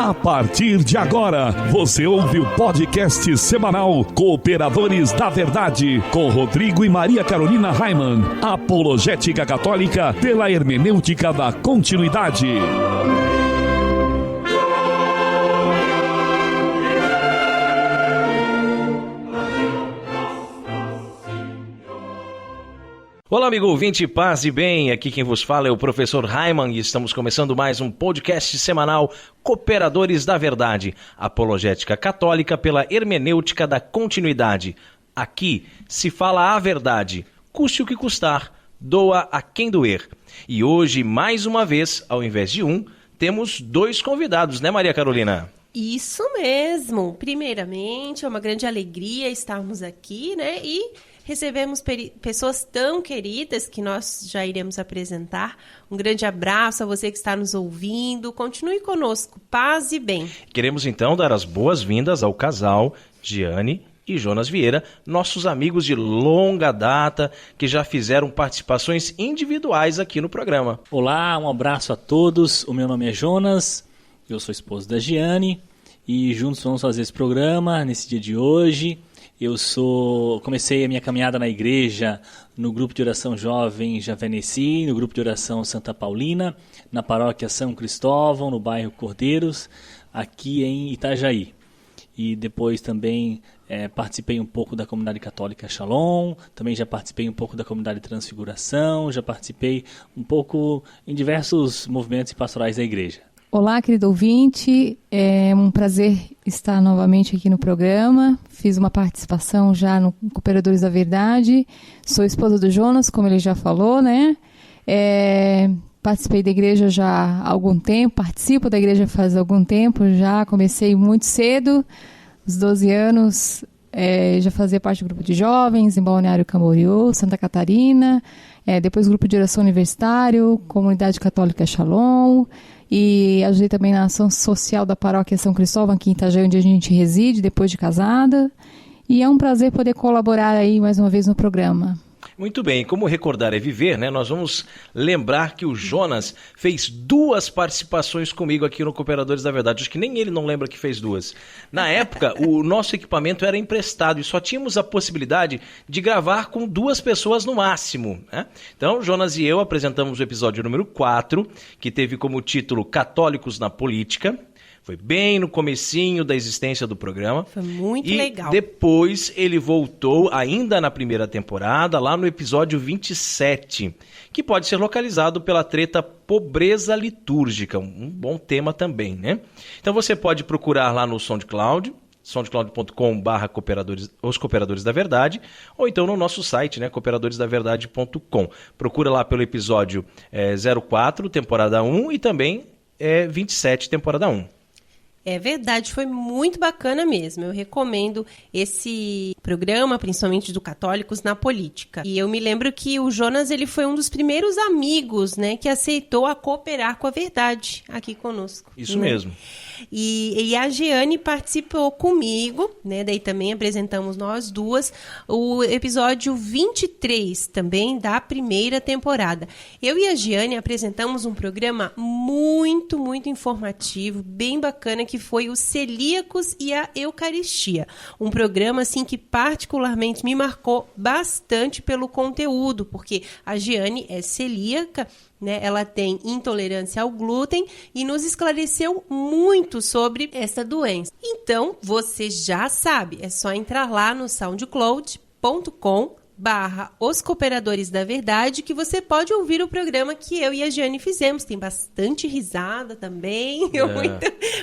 A partir de agora, você ouve o podcast semanal Cooperadores da Verdade, com Rodrigo e Maria Carolina Raimann, apologética católica pela hermenêutica da continuidade. Olá, amigo ouvinte, paz e bem, aqui quem vos fala é o professor Raimann e estamos começando mais um podcast semanal Cooperadores da Verdade, apologética católica pela hermenêutica da continuidade. Aqui se fala a verdade, custe o que custar, doa a quem doer. E hoje, mais uma vez, ao invés de um, temos dois convidados, né, Maria Carolina? Isso mesmo. Primeiramente, é uma grande alegria estarmos aqui, né, e recebemos pessoas tão queridas que nós já iremos apresentar. Um grande abraço a você que está nos ouvindo. Continue conosco. Paz e bem. Queremos então dar as boas-vindas ao casal Giane e Jonas Vieira, nossos amigos de longa data que já fizeram participações individuais aqui no programa. Olá, um abraço a todos. O meu nome é Jonas, eu sou esposo da Giane e juntos vamos fazer esse programa nesse dia de hoje. Comecei a minha caminhada na igreja no grupo de oração jovem Javanesi, no grupo de oração Santa Paulina, na paróquia São Cristóvão, no bairro Cordeiros, aqui em Itajaí. E depois também participei um pouco da comunidade católica Shalom, também já participei um pouco da comunidade Transfiguração, já participei um pouco em diversos movimentos e pastorais da igreja. Olá, querido ouvinte, é um prazer estar novamente aqui no programa. Fiz uma participação já no Cooperadores da Verdade. Sou esposa do Jonas, como ele já falou, né? Participei da igreja já há algum tempo, participo da igreja faz algum tempo já. Comecei muito cedo, aos 12 anos, já fazia parte do grupo de jovens em Balneário Camboriú, Santa Catarina. Depois grupo de oração universitário, comunidade católica Shalom. E ajudei também na ação social da paróquia São Cristóvão, aqui em Itajaí, onde a gente reside, depois de casada. E é um prazer poder colaborar aí mais uma vez no programa. Muito bem, como recordar é viver, né? Nós vamos lembrar que o Jonas fez 2 participações comigo aqui no Cooperadores da Verdade. Acho que nem ele não lembra que fez 2. Na época, o nosso equipamento era emprestado e só tínhamos a possibilidade de gravar com 2 pessoas no máximo, né? Então, Jonas e eu apresentamos o episódio número 4, que teve como título Católicos na Política. Foi bem no comecinho da existência do programa. Foi muito legal. E depois ele voltou, ainda na primeira temporada, lá no episódio 27, que pode ser localizado pela treta Pobreza Litúrgica. Um bom tema também, né? Então você pode procurar lá no SoundCloud, soundcloud.com/cooperadores, os Cooperadores da Verdade, ou então no nosso site, né, cooperadoresdaverdade.com. Procura lá pelo episódio 04, temporada 1, e também 27, temporada 1. É verdade, foi muito bacana mesmo. Eu recomendo esse programa, principalmente do Católicos na Política. E eu me lembro que o Jonas, ele foi um dos primeiros amigos, né, que aceitou a cooperar com a verdade aqui conosco. Isso né? mesmo. E a Giane participou comigo, né? Daí também apresentamos nós duas o episódio 23 também da primeira temporada. Eu e a Giane apresentamos um programa muito, muito informativo, bem bacana, que foi o Celíacos e a Eucaristia. Um programa assim que particularmente me marcou bastante pelo conteúdo, porque a Giane é celíaca, né? Ela tem intolerância ao glúten e nos esclareceu muito sobre essa doença. Então, você já sabe, é só entrar lá no soundcloud.com/Os Cooperadores da Verdade, que você pode ouvir o programa que eu e a Giane fizemos. Tem bastante risada também.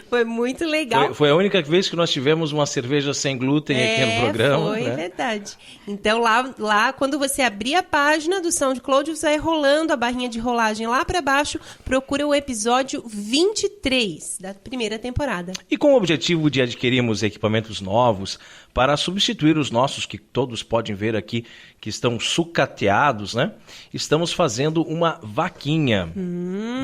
Foi muito legal. Foi a única vez que nós tivemos uma cerveja sem glúten aqui no programa. Foi, né? Verdade. Então, lá, quando você abrir a página do SoundCloud, você vai rolando a barrinha de rolagem lá para baixo, procura o episódio 23 da primeira temporada. E com o objetivo de adquirirmos equipamentos novos para substituir os nossos, que todos podem ver aqui, que estão sucateados, né? Estamos fazendo uma vaquinha.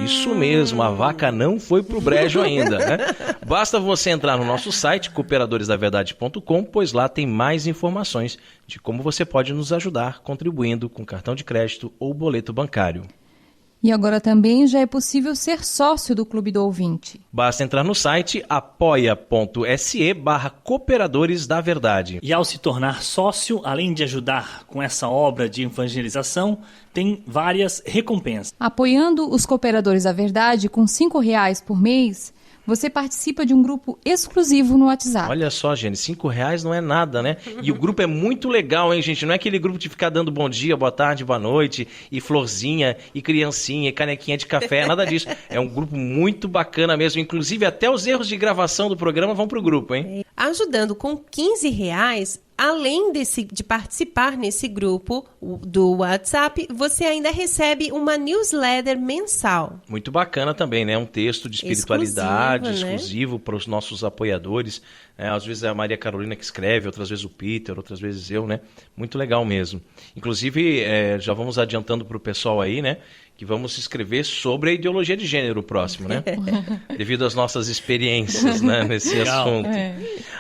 Isso mesmo, a vaca não foi pro brejo ainda, né? Basta você entrar no nosso site, cooperadoresdaverdade.com, pois lá tem mais informações de como você pode nos ajudar contribuindo com cartão de crédito ou boleto bancário. E agora também já é possível ser sócio do Clube do Ouvinte. Basta entrar no site apoia.se/Cooperadores da Verdade. E ao se tornar sócio, além de ajudar com essa obra de evangelização, tem várias recompensas. Apoiando os Cooperadores da Verdade com R$5 por mês, você participa de um grupo exclusivo no WhatsApp. Olha só, gente, R$5 não é nada, né? E o grupo é muito legal, hein, gente? Não é aquele grupo de ficar dando bom dia, boa tarde, boa noite, e florzinha, e criancinha, e canequinha de café, nada disso. É um grupo muito bacana mesmo. Inclusive, até os erros de gravação do programa vão pro grupo, hein? Ajudando com R$15, além de participar nesse grupo do WhatsApp, você ainda recebe uma newsletter mensal. Muito bacana também, né? Um texto de espiritualidade exclusivo, né? Para os nossos apoiadores. Às vezes é a Maria Carolina que escreve, outras vezes o Peter, outras vezes eu, né? Muito legal mesmo. Inclusive, já vamos adiantando para o pessoal aí, né? Que vamos escrever sobre a ideologia de gênero próximo, né? Devido às nossas experiências, né, nesse assunto.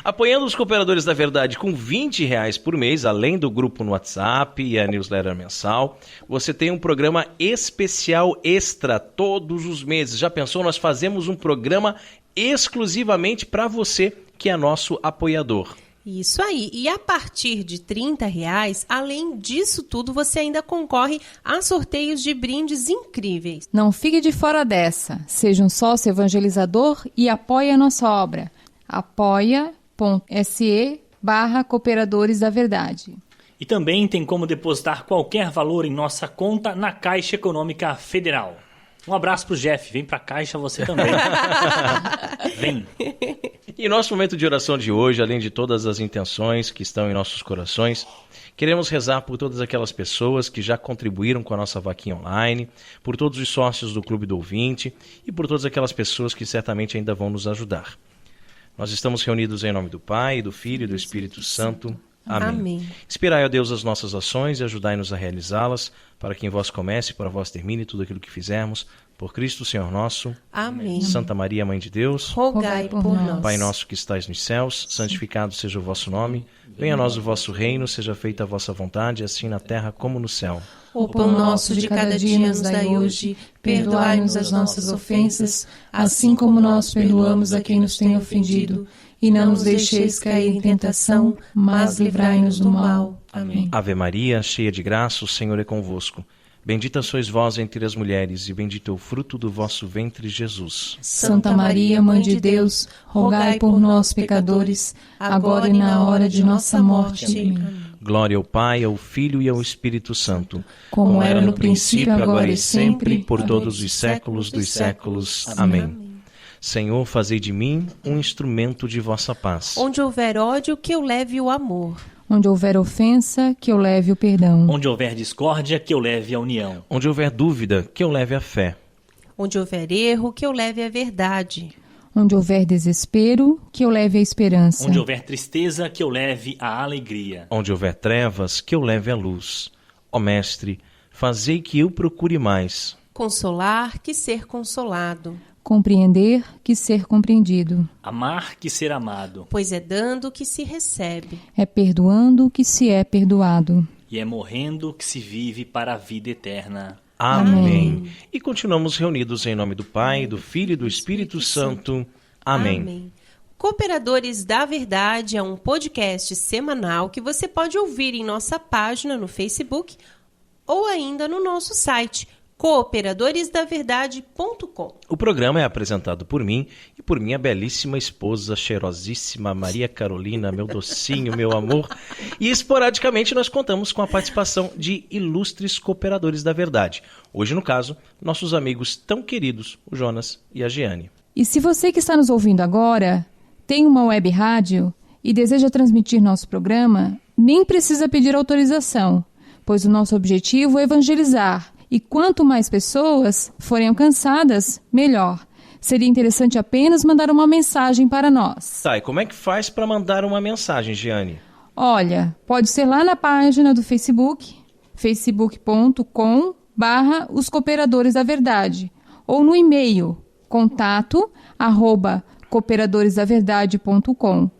Apoiando os Cooperadores da Verdade com R$20 por mês, além do grupo no WhatsApp e a newsletter mensal, você tem um programa especial extra todos os meses. Já pensou? Nós fazemos um programa exclusivamente para você, que é nosso apoiador. Isso aí. E a partir de R$30, além disso tudo, você ainda concorre a sorteios de brindes incríveis. Não fique de fora dessa. Seja um sócio evangelizador e apoie a nossa obra. apoia.se/Cooperadores da Verdade. E também tem como depositar qualquer valor em nossa conta na Caixa Econômica Federal. Um abraço pro Jeff, vem pra Caixa você também. Vem. E nosso momento de oração de hoje, além de todas as intenções que estão em nossos corações, queremos rezar por todas aquelas pessoas que já contribuíram com a nossa vaquinha online, por todos os sócios do Clube do Ouvinte e por todas aquelas pessoas que certamente ainda vão nos ajudar. Nós estamos reunidos em nome do Pai, do Filho e do Espírito Santo. Amém. Amém. Inspirai, ó Deus, as nossas ações e ajudai-nos a realizá-las, para que em vós comece e para vós termine tudo aquilo que fizermos. Por Cristo, Senhor nosso. Amém. Santa Maria, Mãe de Deus. Rogai por nós. Pai nosso que estais nos céus, santificado seja o vosso nome. Venha a nós o vosso reino, seja feita a vossa vontade, assim na terra como no céu. O pão nosso de cada dia nos dai hoje. Perdoai-nos as nossas ofensas, assim como nós perdoamos a quem nos tem ofendido. E não nos deixeis cair em tentação, mas livrai-nos do mal. Amém. Ave Maria, cheia de graça, o Senhor é convosco. Bendita sois vós entre as mulheres, e bendito é o fruto do vosso ventre, Jesus. Santa Maria, Mãe de Deus, rogai por nós, pecadores, agora e na hora de nossa morte. Amém. Glória ao Pai, ao Filho e ao Espírito Santo, como era no princípio, agora e sempre, por todos os séculos dos séculos. Amém. Senhor, fazei de mim um instrumento de vossa paz. Onde houver ódio, que eu leve o amor. Onde houver ofensa, que eu leve o perdão. Onde houver discórdia, que eu leve a união. Onde houver dúvida, que eu leve a fé. Onde houver erro, que eu leve a verdade. Onde houver desespero, que eu leve a esperança. Onde houver tristeza, que eu leve a alegria. Onde houver trevas, que eu leve a luz. Ó Mestre, fazei que eu procure mais. Consolar, que ser consolado. Compreender, que ser compreendido. Amar, que ser amado. Pois é dando que se recebe. É perdoando, que se é perdoado. E é morrendo que se vive para a vida eterna. Amém. E continuamos reunidos em nome do Pai, do Filho e do Espírito Santo. Amém. Cooperadores da Verdade é um podcast semanal que você pode ouvir em nossa página no Facebook ou ainda no nosso site cooperadoresdaverdade.com. O programa é apresentado por mim e por minha belíssima esposa, cheirosíssima Maria Carolina, meu docinho, meu amor. E esporadicamente nós contamos com a participação de ilustres cooperadores da verdade. Hoje, no caso, nossos amigos tão queridos, o Jonas e a Giane. E se você que está nos ouvindo agora tem uma web rádio e deseja transmitir nosso programa, nem precisa pedir autorização, pois o nosso objetivo é evangelizar. E quanto mais pessoas forem alcançadas, melhor. Seria interessante apenas mandar uma mensagem para nós. Tá, e como é que faz para mandar uma mensagem, Giane? Olha, pode ser lá na página do Facebook, facebook.com/Os Cooperadores da Verdade, ou no e-mail, contato@cooperadoresdaverdade.com.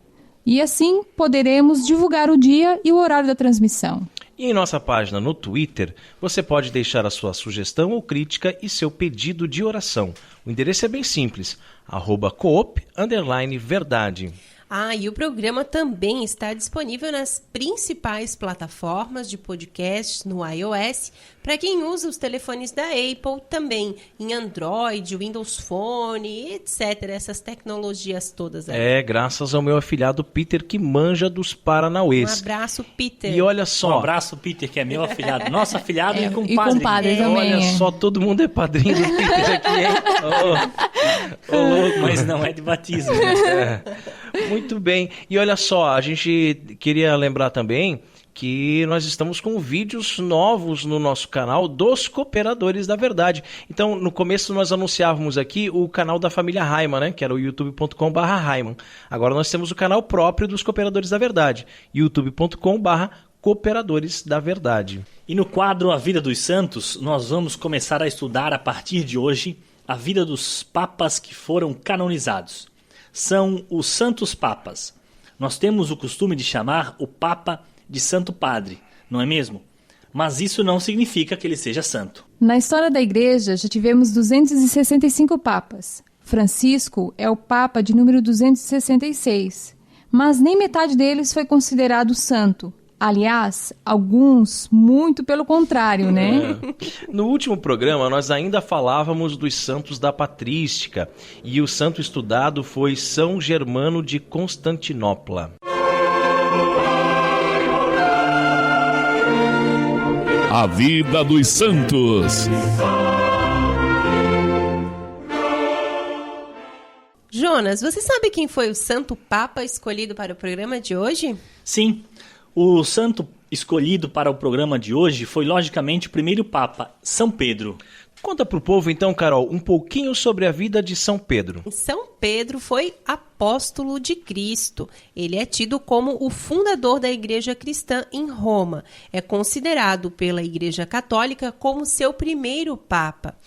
E assim poderemos divulgar o dia e o horário da transmissão. E em nossa página no Twitter, você pode deixar a sua sugestão ou crítica e seu pedido de oração. O endereço é bem simples, @coop_verdade. E o programa também está disponível nas principais plataformas de podcasts no iOS, para quem usa os telefones da Apple, também em Android, Windows Phone, etc. Essas tecnologias todas aí. Graças ao meu afilhado Peter, que manja dos Paranauês. Um abraço, Peter. E olha só... Um abraço, Peter, que é meu afilhado. Nosso afilhado e compadre. E compadre também. Olha só, todo mundo é padrinho do Peter aqui, hein? Louco, mas não é de batismo. Né? Muito bem. E olha só, a gente queria lembrar também que nós estamos com vídeos novos no nosso canal dos Cooperadores da Verdade. Então, no começo nós anunciávamos aqui o canal da família Raiman, né? Que era o youtube.com/Raiman. Agora nós temos o canal próprio dos Cooperadores da Verdade, youtube.com/Cooperadores da Verdade. E no quadro A Vida dos Santos, nós vamos começar a estudar a partir de hoje a vida dos papas que foram canonizados. São os Santos Papas. Nós temos o costume de chamar o Papa de Santo Padre, não é mesmo? Mas isso não significa que ele seja santo. Na história da Igreja, já tivemos 265 papas. Francisco é o Papa de número 266, mas nem metade deles foi considerado santo. Aliás, alguns muito pelo contrário, né? No último programa, nós ainda falávamos dos santos da patrística, e o santo estudado foi São Germano de Constantinopla. A vida dos santos. Jonas, você sabe quem foi o Santo Papa escolhido para o programa de hoje? Sim, o santo escolhido para o programa de hoje foi, logicamente, o primeiro Papa, São Pedro. Conta para o povo, então, Carol, um pouquinho sobre a vida de São Pedro. São Pedro foi apóstolo de Cristo. Ele é tido como o fundador da Igreja Cristã em Roma. É considerado pela Igreja Católica como seu primeiro Papa.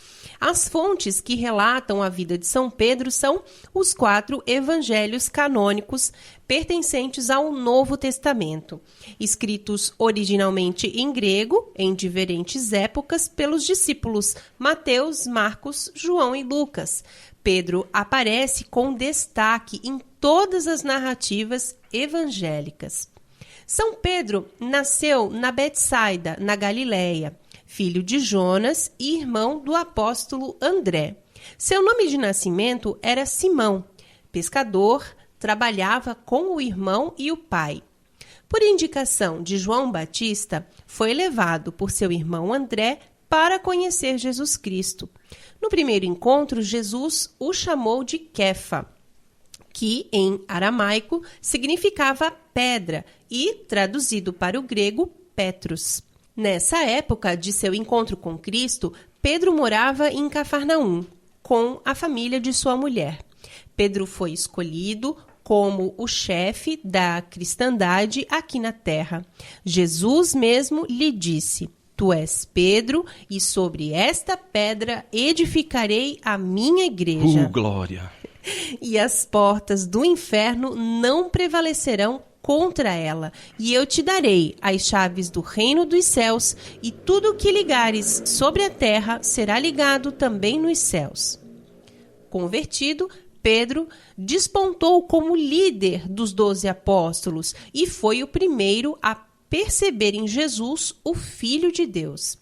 As fontes que relatam a vida de São Pedro são os 4 evangelhos canônicos pertencentes ao Novo Testamento, escritos originalmente em grego, em diferentes épocas, pelos discípulos Mateus, Marcos, João e Lucas. Pedro aparece com destaque em todas as narrativas evangélicas. São Pedro nasceu na Betsaida, na Galileia, filho de Jonas e irmão do apóstolo André. Seu nome de nascimento era Simão. Pescador, trabalhava com o irmão e o pai. Por indicação de João Batista, foi levado por seu irmão André para conhecer Jesus Cristo. No primeiro encontro, Jesus o chamou de Kefa, que em aramaico significava pedra e, traduzido para o grego, Petros. Nessa época de seu encontro com Cristo, Pedro morava em Cafarnaum, com a família de sua mulher. Pedro foi escolhido como o chefe da cristandade aqui na terra. Jesus mesmo lhe disse: Tu és Pedro, e sobre esta pedra edificarei a minha igreja. Glória! E as portas do inferno não prevalecerão contra ela, e eu te darei as chaves do reino dos céus, e tudo o que ligares sobre a terra será ligado também nos céus. Convertido, Pedro despontou como líder dos 12 apóstolos e foi o primeiro a perceber em Jesus o Filho de Deus.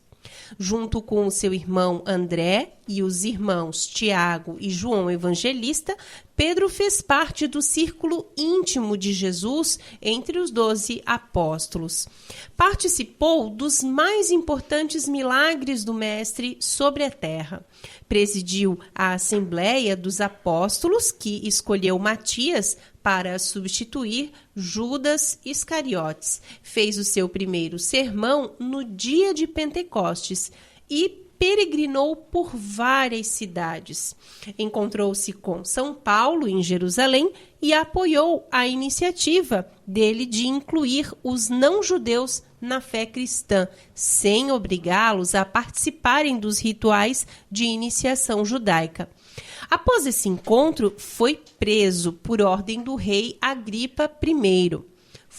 Junto com o seu irmão André e os irmãos Tiago e João Evangelista, Pedro fez parte do círculo íntimo de Jesus entre os 12 apóstolos. Participou dos mais importantes milagres do Mestre sobre a terra. Presidiu a Assembleia dos Apóstolos, que escolheu Matias para substituir Judas Iscariotes. Fez o seu primeiro sermão no dia de Pentecostes e peregrinou por várias cidades. Encontrou-se com São Paulo, em Jerusalém, e apoiou a iniciativa dele de incluir os não-judeus na fé cristã, sem obrigá-los a participarem dos rituais de iniciação judaica. Após esse encontro, foi preso por ordem do rei Agripa I.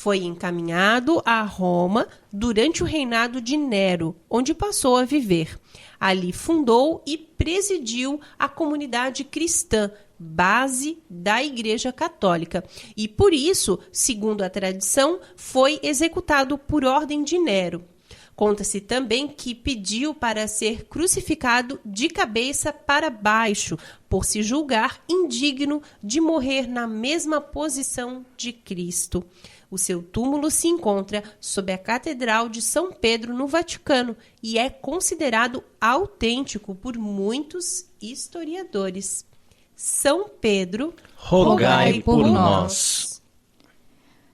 Foi encaminhado a Roma durante o reinado de Nero, onde passou a viver. Ali fundou e presidiu a comunidade cristã, base da Igreja Católica. E por isso, segundo a tradição, foi executado por ordem de Nero. Conta-se também que pediu para ser crucificado de cabeça para baixo, por se julgar indigno de morrer na mesma posição de Cristo. O seu túmulo se encontra sob a Catedral de São Pedro, no Vaticano, e é considerado autêntico por muitos historiadores. São Pedro, rogai por por nós.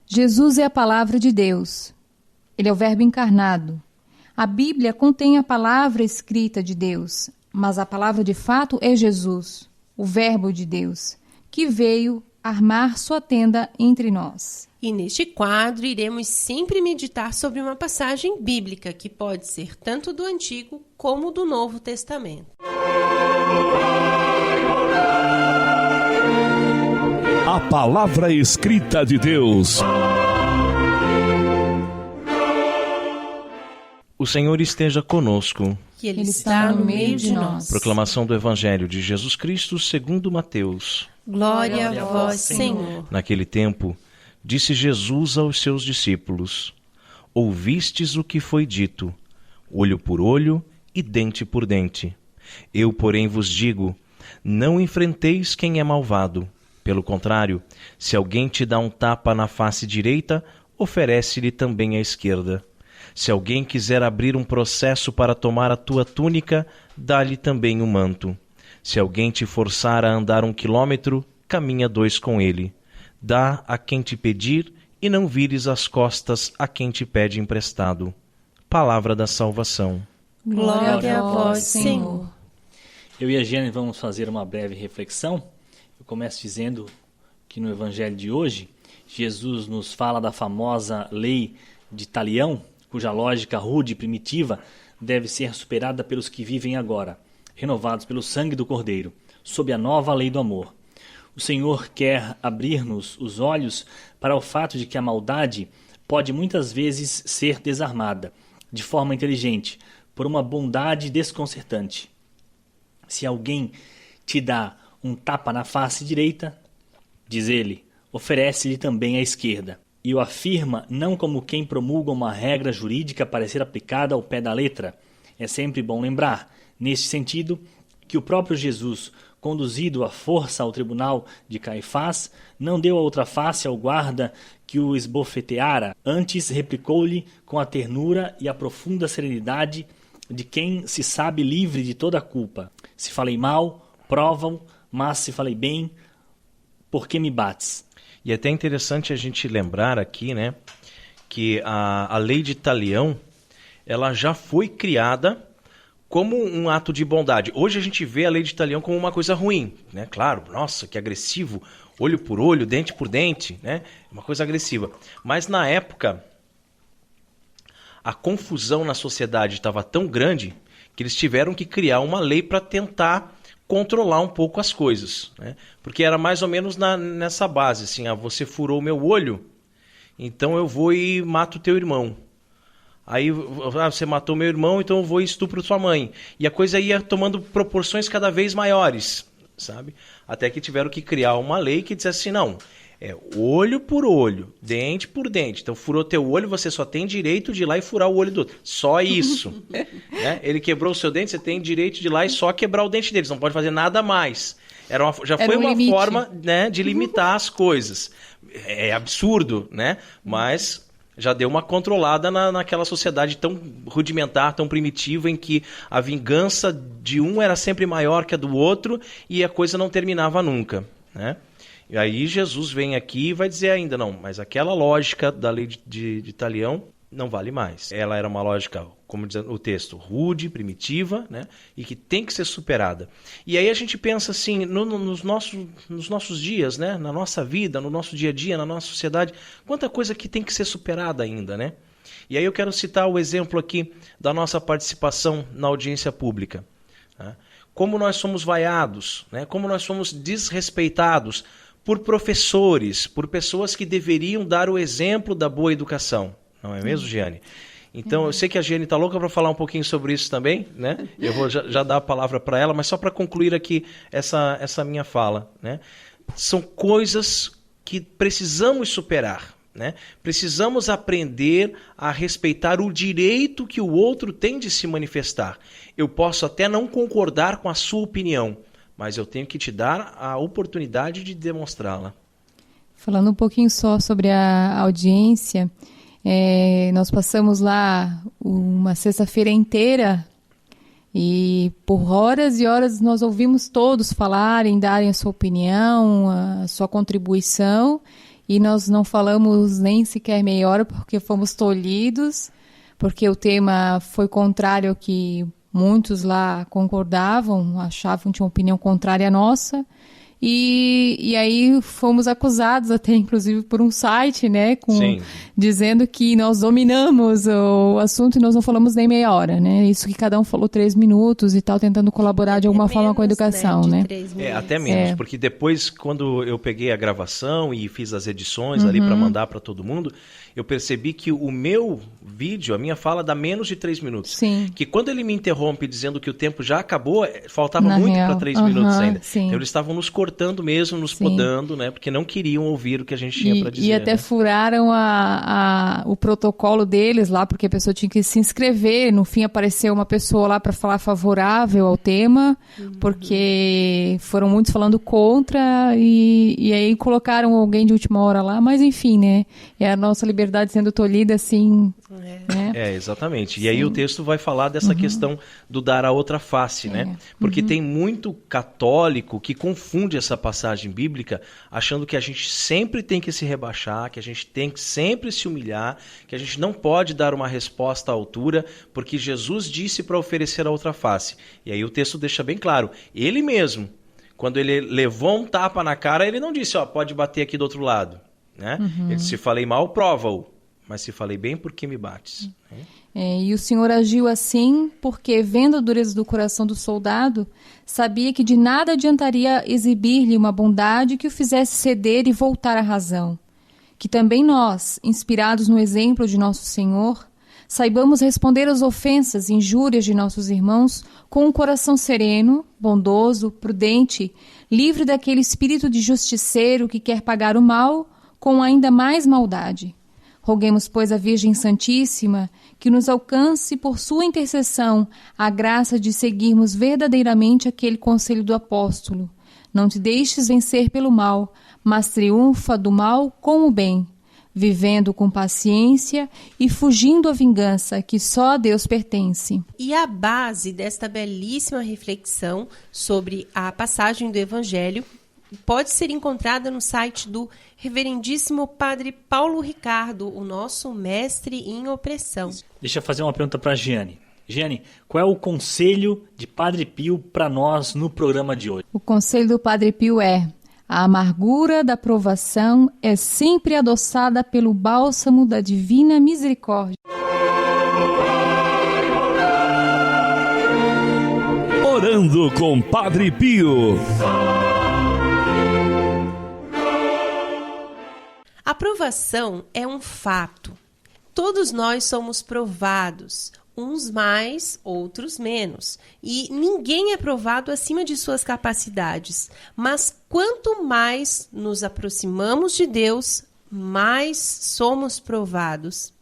Jesus é a palavra de Deus. Ele é o Verbo encarnado. A Bíblia contém a palavra escrita de Deus, mas a palavra de fato é Jesus, o Verbo de Deus, que veio armar sua tenda entre nós. E neste quadro iremos sempre meditar sobre uma passagem bíblica que pode ser tanto do Antigo como do Novo Testamento. A palavra escrita de Deus. O Senhor esteja conosco. Que Ele Ele está no meio de nós. Proclamação do Evangelho de Jesus Cristo segundo Mateus. Glória a vós, Senhor. Naquele tempo, disse Jesus aos seus discípulos: Ouvistes o que foi dito, olho por olho e dente por dente. Eu, porém, vos digo, não enfrenteis quem é malvado. Pelo contrário, se alguém te dá um tapa na face direita, oferece-lhe também a esquerda. Se alguém quiser abrir um processo para tomar a tua túnica, dá-lhe também o manto. Se alguém te forçar a andar 1 quilômetro, caminha 2 com ele. Dá a quem te pedir e não vires as costas a quem te pede emprestado. Palavra da salvação. Glória a vós, Senhor. Eu e a Giane vamos fazer uma breve reflexão. Eu começo dizendo que no Evangelho de hoje, Jesus nos fala da famosa lei de Talião, cuja lógica rude e primitiva deve ser superada pelos que vivem agora, renovados pelo sangue do Cordeiro, sob a nova lei do amor. O Senhor quer abrir-nos os olhos para o fato de que a maldade pode muitas vezes ser desarmada, de forma inteligente, por uma bondade desconcertante. Se alguém te dá um tapa na face direita, diz ele, oferece-lhe também a esquerda. E o afirma não como quem promulga uma regra jurídica para ser aplicada ao pé da letra. É sempre bom lembrar, neste sentido, que o próprio Jesus, conduzido à força ao tribunal de Caifás, não deu a outra face ao guarda que o esbofeteara, antes replicou-lhe com a ternura e a profunda serenidade de quem se sabe livre de toda a culpa. Se falei mal, provam, mas se falei bem, por que me bates? E é até interessante a gente lembrar aqui, né, que a lei de Talião, ela já foi criada como um ato de bondade. Hoje a gente vê a lei de Talião como uma coisa ruim, né? Claro, nossa, que agressivo, olho por olho, dente por dente, né? Uma coisa agressiva. Mas na época, a confusão na sociedade estava tão grande que eles tiveram que criar uma lei para tentar controlar um pouco as coisas, né? Porque era mais ou menos nessa base, assim, você furou meu olho, então eu vou e mato teu irmão. Aí você matou meu irmão, então eu vou e estupro sua mãe. E a coisa ia tomando proporções cada vez maiores, sabe? Até que tiveram que criar uma lei que dissesse assim, não, é olho por olho, dente por dente. Então furou teu olho, você só tem direito de ir lá e furar o olho do outro. Só isso. Né? Ele quebrou o seu dente, você tem direito de ir lá e só quebrar o dente dele. Você não pode fazer nada mais. Já foi uma limite. forma, né, de limitar as coisas. É absurdo, né? Mas já deu uma controlada naquela sociedade tão rudimentar, tão primitiva, em que a vingança de um era sempre maior que a do outro e a coisa não terminava nunca, né? E aí Jesus vem aqui e vai dizer ainda, não, mas aquela lógica da lei de Talião não vale mais. Ela era uma lógica, como diz o texto, rude, primitiva, né? E que tem que ser superada. E aí a gente pensa assim, nos nossos dias, né? Na nossa vida, no nosso dia a dia, na nossa sociedade, quanta coisa que tem que ser superada ainda, né? E aí eu quero citar o exemplo aqui da nossa participação na audiência pública, né? Como nós somos vaiados, né? Como nós somos desrespeitados por professores, por pessoas que deveriam dar o exemplo da boa educação. Não é mesmo, Giane? Então, eu sei que a Giane está louca para falar um pouquinho sobre isso também, né? Eu vou já dar a palavra para ela, mas só para concluir aqui essa minha fala, né? São coisas que precisamos superar, né? Precisamos aprender a respeitar o direito que o outro tem de se manifestar. Eu posso até não concordar com a sua opinião, mas eu tenho que te dar a oportunidade de demonstrá-la. Falando um pouquinho só sobre a audiência, nós passamos lá uma sexta-feira inteira e por horas e horas nós ouvimos todos falarem, darem a sua opinião, a sua contribuição, e nós não falamos nem sequer meia hora porque fomos tolhidos, porque o tema foi contrário ao que muitos lá concordavam, achavam, tinham uma opinião contrária à nossa. E aí fomos acusados até, inclusive, por um site, né, dizendo que nós dominamos o assunto e nós não falamos nem meia hora, né? Isso que cada um falou 3 minutos e tal, tentando colaborar de alguma forma com a educação, né? Até menos, porque depois, quando eu peguei a gravação e fiz as edições ali para mandar para todo mundo, eu percebi que o meu vídeo, a minha fala, dá menos de 3 minutos. Sim. Que quando ele me interrompe dizendo que o tempo já acabou, faltava muito para 3 minutos ainda. Sim. Então eles estavam nos cortando mesmo, nos podando, né? Porque não queriam ouvir o que a gente tinha para dizer. E até furaram o protocolo deles lá, porque a pessoa tinha que se inscrever. No fim apareceu uma pessoa lá para falar favorável ao tema, porque foram muitos falando contra, e aí colocaram alguém de última hora lá. Mas enfim, né? É a nossa liberdade sendo tolhida assim. Né? Exatamente. E aí o texto vai falar dessa questão do dar a outra face, né? Porque tem muito católico que confunde essa passagem bíblica achando que a gente sempre tem que se rebaixar, que a gente tem que sempre se humilhar, que a gente não pode dar uma resposta à altura, porque Jesus disse para oferecer a outra face. E aí o texto deixa bem claro, ele mesmo, quando ele levou um tapa na cara, ele não disse, pode bater aqui do outro lado, né? Ele disse, se falei mal, prova-o, mas se falei bem, por que me bates? E o Senhor agiu assim porque, vendo a dureza do coração do soldado, sabia que de nada adiantaria exibir-lhe uma bondade que o fizesse ceder e voltar à razão. Que também nós, inspirados no exemplo de nosso Senhor, saibamos responder às ofensas e injúrias de nossos irmãos com um coração sereno, bondoso, prudente, livre daquele espírito de justiceiro que quer pagar o mal com ainda mais maldade. Roguemos, pois, à Virgem Santíssima que nos alcance por sua intercessão a graça de seguirmos verdadeiramente aquele conselho do apóstolo. Não te deixes vencer pelo mal, mas triunfa do mal com o bem, vivendo com paciência e fugindo à vingança que só a Deus pertence. E a base desta belíssima reflexão sobre a passagem do Evangelho pode ser encontrada no site do Reverendíssimo Padre Paulo Ricardo, o nosso mestre em opressão. Deixa eu fazer uma pergunta para a Giane. Giane, qual é o conselho de Padre Pio para nós no programa de hoje? O conselho do Padre Pio é: a amargura da provação é sempre adoçada pelo bálsamo da divina misericórdia. Orando com Padre Pio. A provação é um fato. Todos nós somos provados, uns mais, outros menos. E ninguém é provado acima de suas capacidades. Mas quanto mais nos aproximamos de Deus, mais somos provados.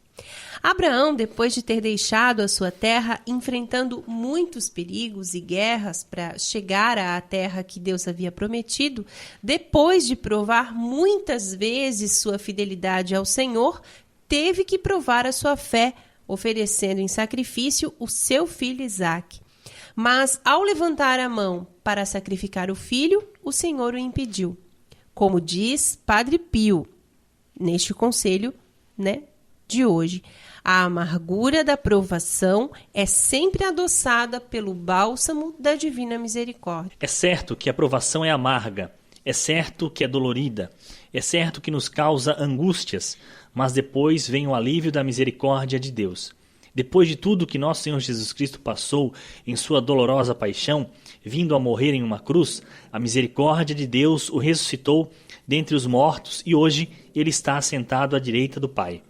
Abraão, depois de ter deixado a sua terra, enfrentando muitos perigos e guerras para chegar à terra que Deus havia prometido, depois de provar muitas vezes sua fidelidade ao Senhor, teve que provar a sua fé, oferecendo em sacrifício o seu filho Isaque. Mas, ao levantar a mão para sacrificar o filho, o Senhor o impediu. Como diz Padre Pio, neste conselho, de hoje, a amargura da provação é sempre adoçada pelo bálsamo da divina misericórdia. É certo que a provação é amarga, é certo que é dolorida, é certo que nos causa angústias, mas depois vem o alívio da misericórdia de Deus. Depois de tudo que nosso Senhor Jesus Cristo passou em sua dolorosa paixão, Vindo a morrer em uma cruz, a misericórdia de Deus o ressuscitou dentre os mortos e hoje ele está assentado à direita do Pai.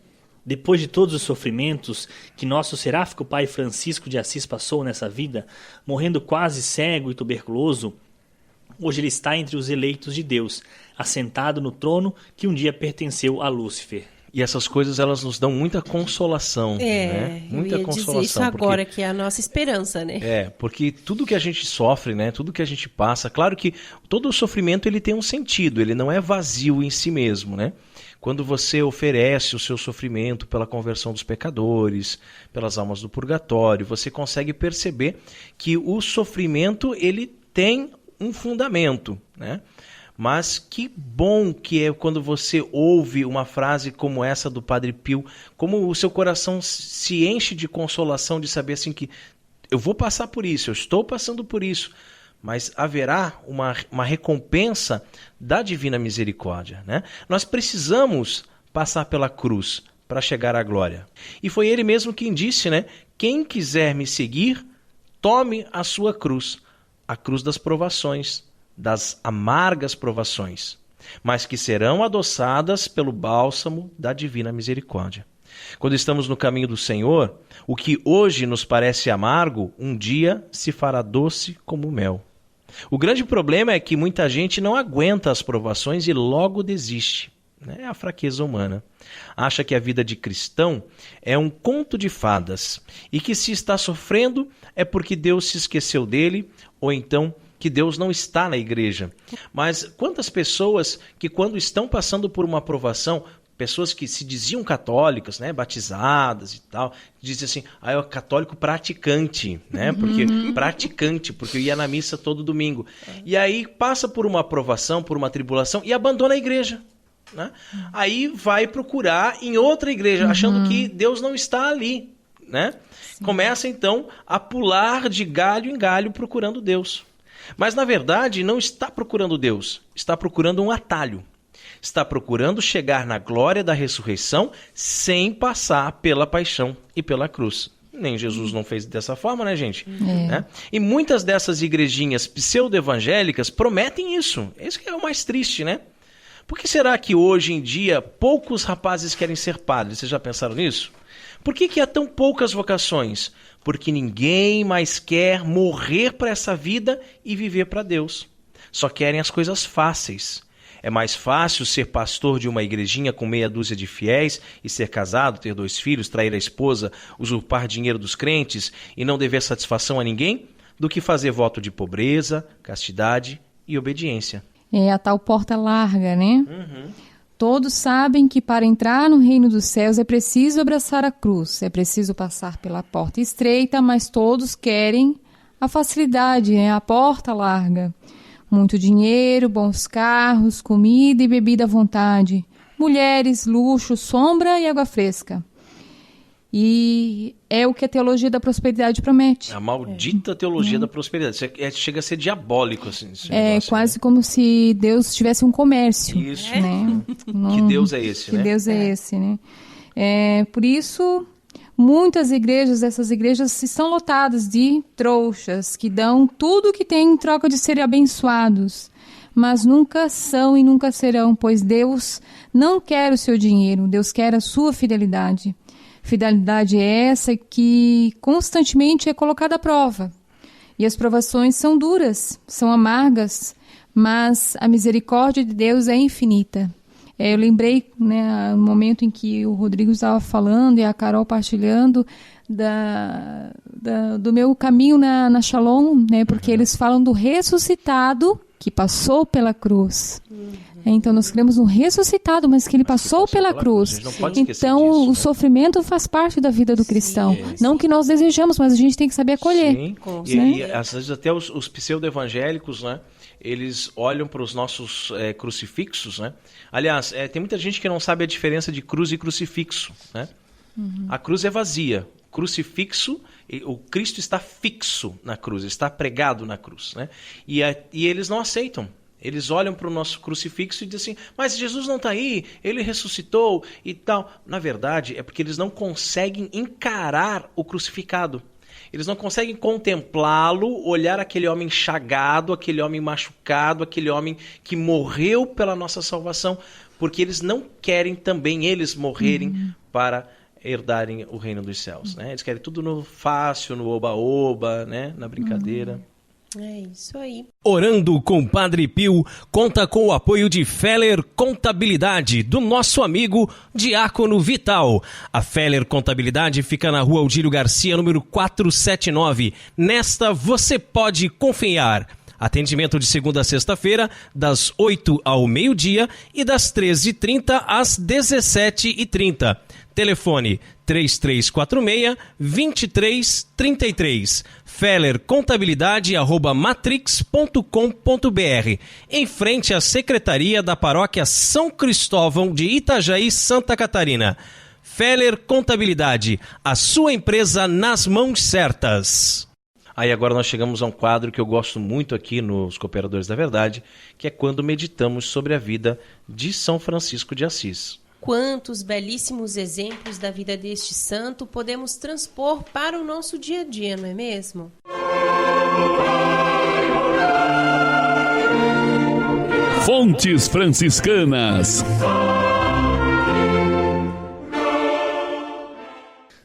Depois de todos os sofrimentos que nosso seráfico pai Francisco de Assis passou nessa vida, morrendo quase cego e tuberculoso, hoje ele está entre os eleitos de Deus, assentado no trono que um dia pertenceu a Lúcifer. E essas coisas, elas nos dão muita consolação, né? Muita eu ia consolação. dizer isso agora, que é a nossa esperança, né? Porque tudo que a gente sofre, né? Tudo que a gente passa, claro que todo o sofrimento ele tem um sentido, ele não é vazio em si mesmo, né? Quando você oferece o seu sofrimento pela conversão dos pecadores, pelas almas do purgatório, você consegue perceber que o sofrimento ele tem um fundamento, né? Mas que bom que é quando você ouve uma frase como essa do Padre Pio, como o seu coração se enche de consolação de saber assim que eu vou passar por isso, eu estou passando por isso, mas haverá uma recompensa da divina misericórdia, né? Nós precisamos passar pela cruz para chegar à glória. E foi ele mesmo quem disse, né? Quem quiser me seguir, tome a sua cruz, a cruz das provações, das amargas provações, mas que serão adoçadas pelo bálsamo da divina misericórdia. Quando estamos no caminho do Senhor, o que hoje nos parece amargo, um dia se fará doce como mel. O grande problema é que muita gente não aguenta as provações e logo desiste. É a fraqueza humana. Acha que a vida de cristão é um conto de fadas e que se está sofrendo é porque Deus se esqueceu dele ou então que Deus não está na igreja. Mas quantas pessoas que quando estão passando por uma provação, pessoas que se diziam católicas, né, batizadas e tal, dizem assim, é o católico praticante, né, porque eu ia na missa todo domingo. E aí passa por uma provação, por uma tribulação e abandona a igreja. Né? Aí vai procurar em outra igreja, achando que Deus não está ali. Né? Começa então a pular de galho em galho procurando Deus. Mas, na verdade, não está procurando Deus, está procurando um atalho. Está procurando chegar na glória da ressurreição sem passar pela paixão e pela cruz. Nem Jesus não fez dessa forma, né, gente? Né? E muitas dessas igrejinhas pseudo-evangélicas prometem isso. Esse que é o mais triste, né? Por que será que hoje em dia poucos rapazes querem ser padres? Vocês já pensaram nisso? Por que há tão poucas vocações? Porque ninguém mais quer morrer para essa vida e viver para Deus. Só querem as coisas fáceis. É mais fácil ser pastor de uma igrejinha com meia dúzia de fiéis e ser casado, ter 2 filhos, trair a esposa, usurpar dinheiro dos crentes e não dever satisfação a ninguém, do que fazer voto de pobreza, castidade e obediência. É a tal porta larga, né? Todos sabem que para entrar no reino dos céus é preciso abraçar a cruz, é preciso passar pela porta estreita, mas todos querem a facilidade, a porta larga. Muito dinheiro, bons carros, comida e bebida à vontade, mulheres, luxo, sombra e água fresca. E é o que a teologia da prosperidade promete. A maldita teologia da prosperidade. Chega a ser diabólico, assim. Quase como se Deus tivesse um comércio. Isso. Né? Que Deus é esse, né? Que Deus é esse, né? Por isso, muitas igrejas, essas igrejas estão lotadas de trouxas que dão tudo o que tem em troca de serem abençoados. Mas nunca são e nunca serão, pois Deus não quer o seu dinheiro, Deus quer a sua fidelidade. Fidelidade é essa que constantemente é colocada à prova. E as provações são duras, são amargas, mas a misericórdia de Deus é infinita. Eu lembrei, né, no momento em que o Rodrigo estava falando e a Carol partilhando do meu caminho na Shalom, né, porque eles falam do ressuscitado que passou pela cruz. Então, nós cremos no ressuscitado, mas que ele passou pela cruz. Então, o sofrimento faz parte da vida do cristão. Não que nós desejamos, mas a gente tem que saber acolher. Sim. E às vezes até os pseudo-evangélicos, né, eles olham para os nossos crucifixos. Né? Aliás, tem muita gente que não sabe a diferença de cruz e crucifixo. Né? A cruz é vazia. Crucifixo, o Cristo está fixo na cruz, está pregado na cruz. Né? E eles não aceitam. Eles olham para o nosso crucifixo e dizem assim, mas Jesus não está aí, ele ressuscitou e tal. Na verdade, é porque eles não conseguem encarar o crucificado. Eles não conseguem contemplá-lo, olhar aquele homem chagado, aquele homem machucado, aquele homem que morreu pela nossa salvação, porque eles não querem também eles morrerem para herdarem o reino dos céus, né? Eles querem tudo no fácil, no oba-oba, né? Na brincadeira. É isso aí. Orando com Padre Pio conta com o apoio de Feller Contabilidade, do nosso amigo Diácono Vital. A Feller Contabilidade fica na rua Odílio Garcia, número 479. Nesta você pode confiar. Atendimento de segunda a sexta-feira, das 8 ao meio-dia e das 13h30 às 17h30. Telefone 3346-2333. fellercontabilidade@matrix.com.br. Em frente à Secretaria da Paróquia São Cristóvão de Itajaí, Santa Catarina. Feller Contabilidade, a sua empresa nas mãos certas. Aí agora nós chegamos a um quadro que eu gosto muito aqui nos Cooperadores da Verdade, que é quando meditamos sobre a vida de São Francisco de Assis. Quantos belíssimos exemplos da vida deste santo podemos transpor para o nosso dia a dia, não é mesmo? Fontes franciscanas.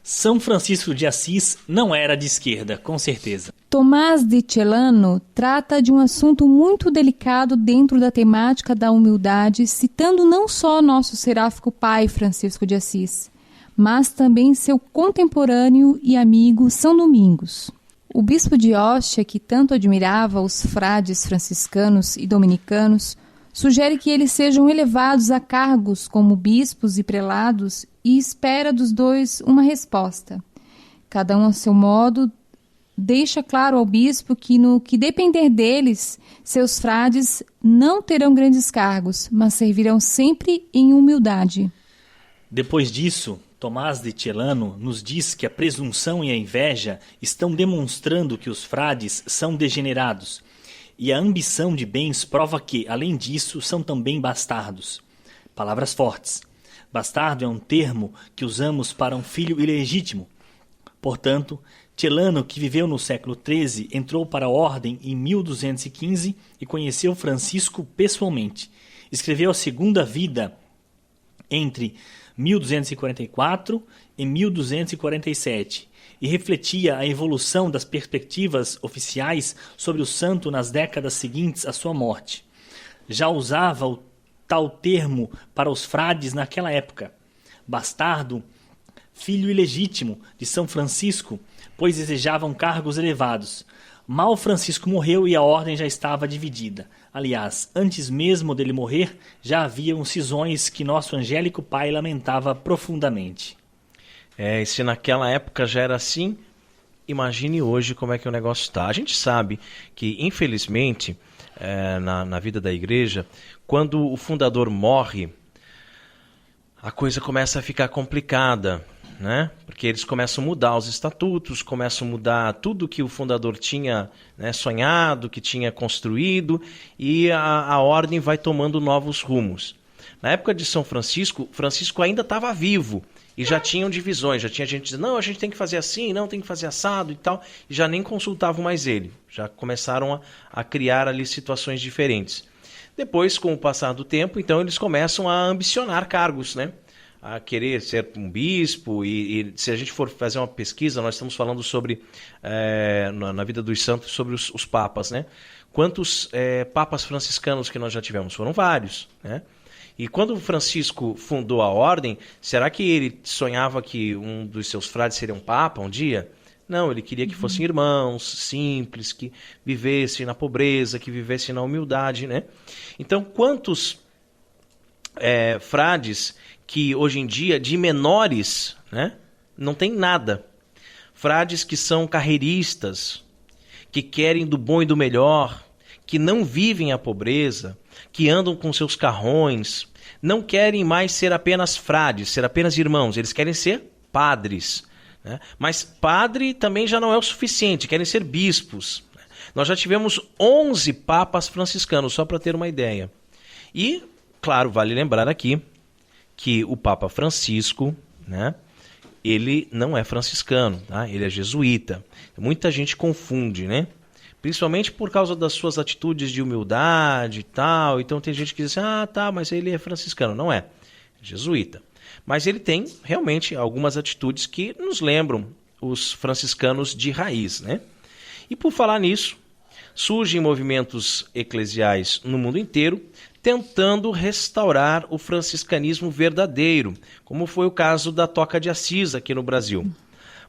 São Francisco de Assis não era de esquerda, com certeza. Tomás de Celano trata de um assunto muito delicado dentro da temática da humildade, citando não só nosso seráfico pai Francisco de Assis, mas também seu contemporâneo e amigo São Domingos. O bispo de Ostia, que tanto admirava os frades franciscanos e dominicanos, sugere que eles sejam elevados a cargos como bispos e prelados e espera dos dois uma resposta. Cada um a seu modo, deixa claro ao bispo que no que depender deles, seus frades não terão grandes cargos, mas servirão sempre em humildade. Depois disso, Tomás de Celano nos diz que a presunção e a inveja estão demonstrando que os frades são degenerados, e a ambição de bens prova que, além disso, são também bastardos. Palavras fortes. Bastardo é um termo que usamos para um filho ilegítimo. Portanto, Celano, que viveu no século XIII, entrou para a ordem em 1215 e conheceu Francisco pessoalmente. Escreveu a Segunda Vida entre 1244 e 1247 e refletia a evolução das perspectivas oficiais sobre o santo nas décadas seguintes à sua morte. Já usava o tal termo para os frades naquela época. Bastardo, filho ilegítimo de São Francisco, pois desejavam cargos elevados. Mal Francisco morreu e a ordem já estava dividida. Aliás, antes mesmo dele morrer, já haviam cisões que nosso angélico pai lamentava profundamente. E se naquela época já era assim, imagine hoje como é que o negócio está. A gente sabe que, infelizmente, na vida da igreja, quando o fundador morre, a coisa começa a ficar complicada, né? Porque eles começam a mudar os estatutos, começam a mudar tudo que o fundador tinha, né, sonhado, que tinha construído, e a ordem vai tomando novos rumos. Na época de São Francisco, Francisco ainda estava vivo, e já tinham divisões, já tinha gente dizendo, não, a gente tem que fazer assim, não, tem que fazer assado e tal, e já nem consultavam mais ele, já começaram a criar ali situações diferentes. Depois, com o passar do tempo, então eles começam a ambicionar cargos, né? A querer ser um bispo, e se a gente for fazer uma pesquisa, nós estamos falando sobre, na vida dos santos, sobre os papas, né? Quantos papas franciscanos que nós já tivemos? Foram vários, né? E quando Francisco fundou a ordem, será que ele sonhava que um dos seus frades seria um papa um dia? Não, ele queria que fossem irmãos simples, que vivessem na pobreza, que vivessem na humildade, né? Então, quantos frades que hoje em dia, de menores, né, não tem nada. Frades que são carreiristas, que querem do bom e do melhor, que não vivem a pobreza, que andam com seus carrões, não querem mais ser apenas frades, ser apenas irmãos, eles querem ser padres, né? Mas padre também já não é o suficiente, querem ser bispos. Nós já tivemos 11 papas franciscanos, só para ter uma ideia. E, claro, vale lembrar aqui que o Papa Francisco, né, ele não é franciscano, tá? Ele é jesuíta. Muita gente confunde, né? Principalmente por causa das suas atitudes de humildade e tal. Então tem gente que diz assim, tá, mas ele é franciscano. Não é jesuíta. Mas ele tem realmente algumas atitudes que nos lembram os franciscanos de raiz, né? E por falar nisso, surgem movimentos eclesiais no mundo inteiro tentando restaurar o franciscanismo verdadeiro, como foi o caso da Toca de Assis aqui no Brasil.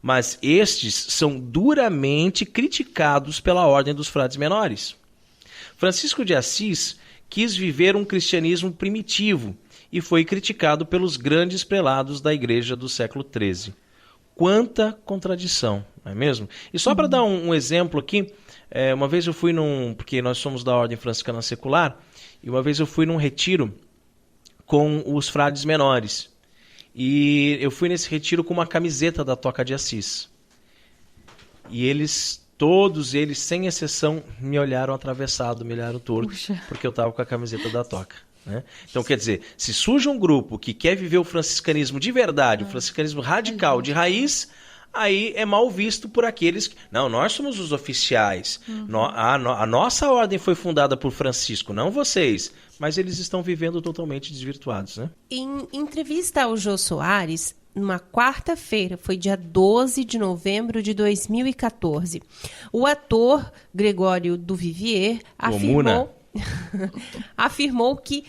Mas estes são duramente criticados pela Ordem dos Frades Menores. Francisco de Assis quis viver um cristianismo primitivo e foi criticado pelos grandes prelados da Igreja do século XIII. Quanta contradição, não é mesmo? E só para dar um exemplo aqui, uma vez eu fui porque nós somos da Ordem Franciscana Secular, e uma vez eu fui num retiro com os frades menores. E eu fui nesse retiro com uma camiseta da Toca de Assis. E todos eles, sem exceção, me olharam atravessado, me olharam torto, porque eu estava com a camiseta da Toca. Né? Então, quer dizer, se surge um grupo que quer viver o franciscanismo de verdade, o franciscanismo radical, de raiz, aí é mal visto por aqueles que... Não, nós somos os oficiais. A nossa ordem foi fundada por Francisco, não vocês. Mas eles estão vivendo totalmente desvirtuados, né? Em entrevista ao Jô Soares, numa quarta-feira, foi dia 12 de novembro de 2014, o ator Gregório Duvivier afirmou que,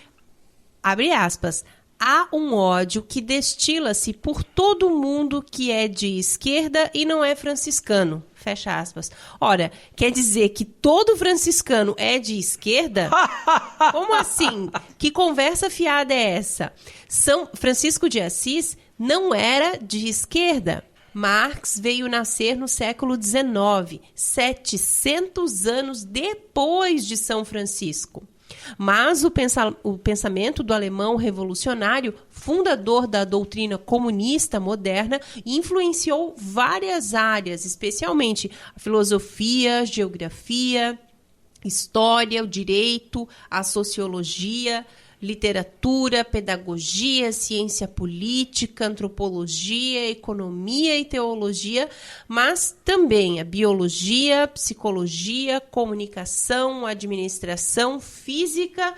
abre aspas, há um ódio que destila-se por todo mundo que é de esquerda e não é franciscano. Fecha aspas. Ora, quer dizer que todo franciscano é de esquerda? Como assim? Que conversa fiada é essa? São Francisco de Assis não era de esquerda. Marx veio nascer no século XIX, 700 anos depois de São Francisco. Mas o pensamento do alemão revolucionário, fundador da doutrina comunista moderna, influenciou várias áreas, especialmente a filosofia, a geografia, história, o direito, a sociologia, literatura, pedagogia, ciência política, antropologia, economia e teologia, mas também a biologia, psicologia, comunicação, administração, física,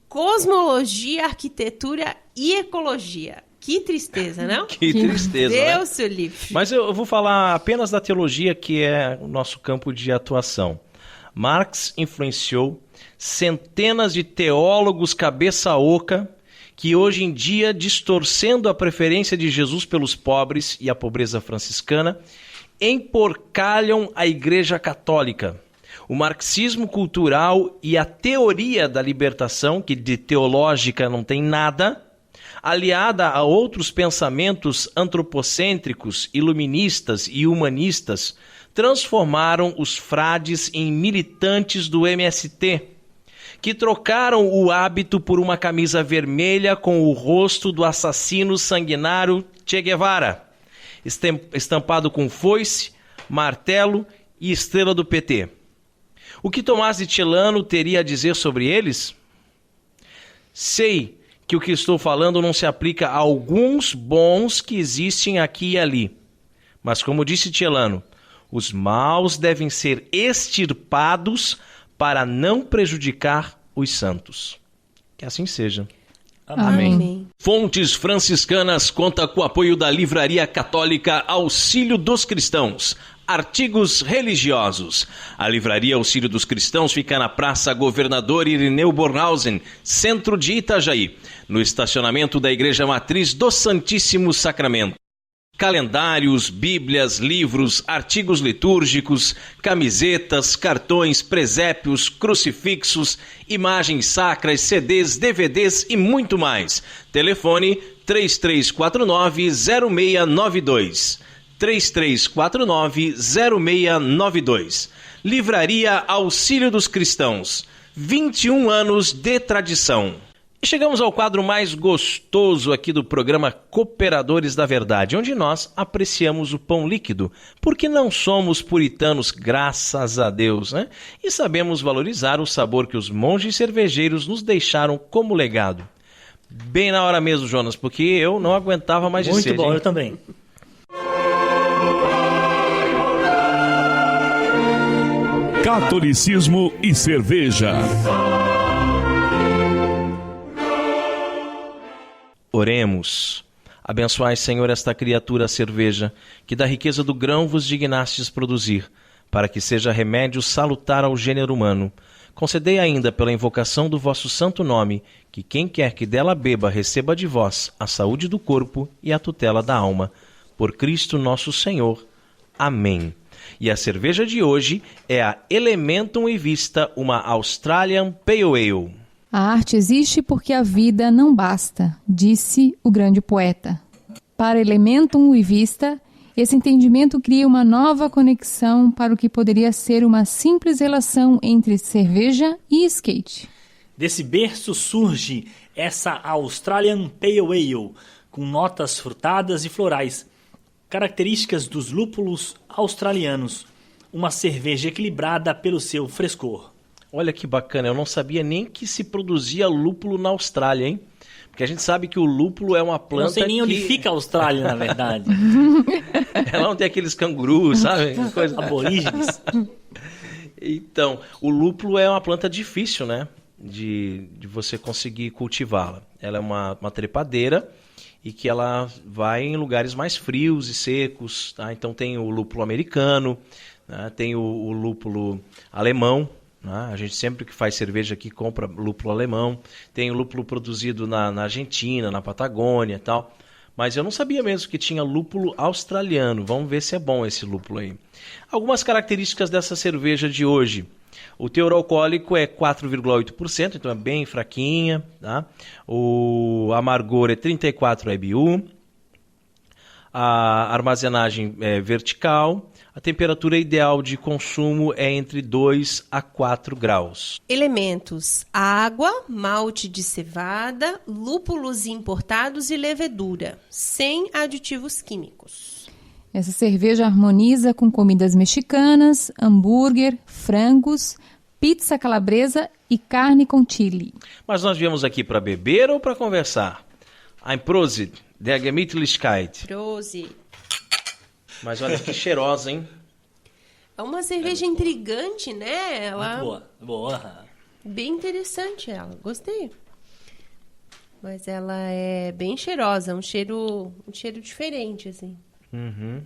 cosmologia, arquitetura e ecologia. Que tristeza, não? Que tristeza, Deus, seu livro. Mas eu vou falar apenas da teologia, que é o nosso campo de atuação. Marx influenciou centenas de teólogos cabeça oca que hoje em dia, distorcendo a preferência de Jesus pelos pobres e a pobreza franciscana, emporcalham a Igreja Católica. O marxismo cultural e a teoria da libertação, que de teológica não tem nada, aliada a outros pensamentos antropocêntricos, iluministas e humanistas, transformaram os frades em militantes do MST, que trocaram o hábito por uma camisa vermelha com o rosto do assassino sanguinário Che Guevara, estampado com foice, martelo e estrela do PT. O que Tomás de Celano teria a dizer sobre eles? Sei que o que estou falando não se aplica a alguns bons que existem aqui e ali. Mas, como disse Celano, os maus devem ser extirpados para não prejudicar os santos. Que assim seja. Amém. Fontes Franciscanas conta com o apoio da Livraria Católica Auxílio dos Cristãos. Artigos religiosos. A Livraria Auxílio dos Cristãos fica na Praça Governador Irineu Bornhausen, centro de Itajaí, no estacionamento da Igreja Matriz do Santíssimo Sacramento. Calendários, bíblias, livros, artigos litúrgicos, camisetas, cartões, presépios, crucifixos, imagens sacras, CDs, DVDs e muito mais. Telefone 3349-0692. 3349-0692. Livraria Auxílio dos Cristãos. 21 anos de tradição. E chegamos ao quadro mais gostoso aqui do programa Cooperadores da Verdade, onde nós apreciamos o pão líquido, porque não somos puritanos, graças a Deus, né? E sabemos valorizar o sabor que os monges cervejeiros nos deixaram como legado. Bem na hora mesmo, Jonas, porque eu não aguentava mais de sede. Muito bom, hein? eu também. Catolicismo e cerveja. Oremos. Abençoai, Senhor, esta criatura, a cerveja, que da riqueza do grão vos dignastes produzir, para que seja remédio salutar ao gênero humano. Concedei ainda, pela invocação do vosso santo nome, que quem quer que dela beba receba de vós a saúde do corpo e a tutela da alma. Por Cristo nosso Senhor. Amém. E a cerveja de hoje é a Elementum e Vista, uma Australian Pale Ale. A arte existe porque a vida não basta, disse o grande poeta. Para Elementum e Vista, esse entendimento cria uma nova conexão para o que poderia ser uma simples relação entre cerveja e skate. Desse berço surge essa Australian Pale Ale, com notas frutadas e florais, características dos lúpulos australianos, uma cerveja equilibrada pelo seu frescor. Olha que bacana, eu não sabia nem que se produzia lúpulo na Austrália, hein? Porque a gente sabe que o lúpulo é uma planta. Não sei nem onde fica a Austrália, na verdade. Ela não tem aqueles cangurus, sabe? Coisa... Aborígenes. Então, o lúpulo é uma planta difícil, né? De você conseguir cultivá-la. Ela é uma trepadeira e que ela vai em lugares mais frios e secos, tá? Então tem o lúpulo americano, né? Tem o lúpulo alemão. A gente sempre que faz cerveja aqui compra lúpulo alemão. Tem o lúpulo produzido na Argentina, na Patagônia e tal. Mas eu não sabia mesmo que tinha lúpulo australiano. Vamos ver se é bom esse lúpulo aí. Algumas características dessa cerveja de hoje. O teor alcoólico é 4,8%, então é bem fraquinha. Tá? O amargor é 34 IBU. A armazenagem é vertical. A temperatura ideal de consumo é entre 2 a 4 graus. Elementos: água, malte de cevada, lúpulos importados e levedura, sem aditivos químicos. Essa cerveja harmoniza com comidas mexicanas, hambúrguer, frangos, pizza calabresa e carne com chili. Mas nós viemos aqui para beber ou para conversar? Ein Prosit, der Gemütlichkeit. Prosit. Mas olha que cheirosa, hein? É uma cerveja intrigante, né? Ela... Muito boa. Bem interessante ela, gostei. Mas ela é bem cheirosa, um cheiro diferente, assim. Uhum.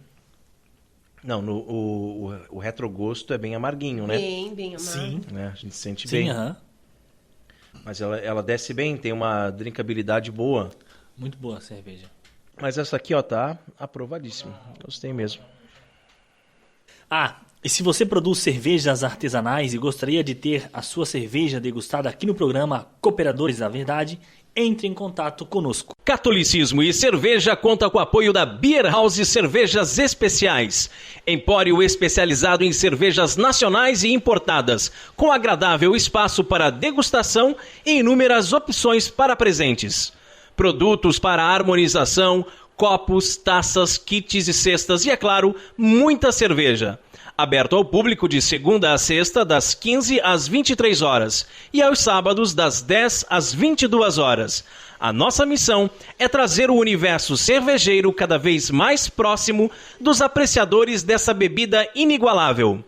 Não, o retrogosto é bem amarguinho, né? Bem amargo. Sim. A gente sente Sim, bem. Mas ela desce bem, tem uma drinkabilidade boa. Muito boa a cerveja. Mas essa aqui, ó, tá aprovadíssima. Gostei mesmo. E se você produz cervejas artesanais e gostaria de ter a sua cerveja degustada aqui no programa Cooperadores da Verdade, entre em contato conosco. Catolicismo e Cerveja conta com o apoio da Beer House Cervejas Especiais. Empório especializado em cervejas nacionais e importadas, com agradável espaço para degustação e inúmeras opções para presentes. Produtos para harmonização, copos, taças, kits e cestas e, é claro, muita cerveja. Aberto ao público de segunda a sexta, das 15 às 23 horas e aos sábados, das 10 às 22 horas. A nossa missão é trazer o universo cervejeiro cada vez mais próximo dos apreciadores dessa bebida inigualável.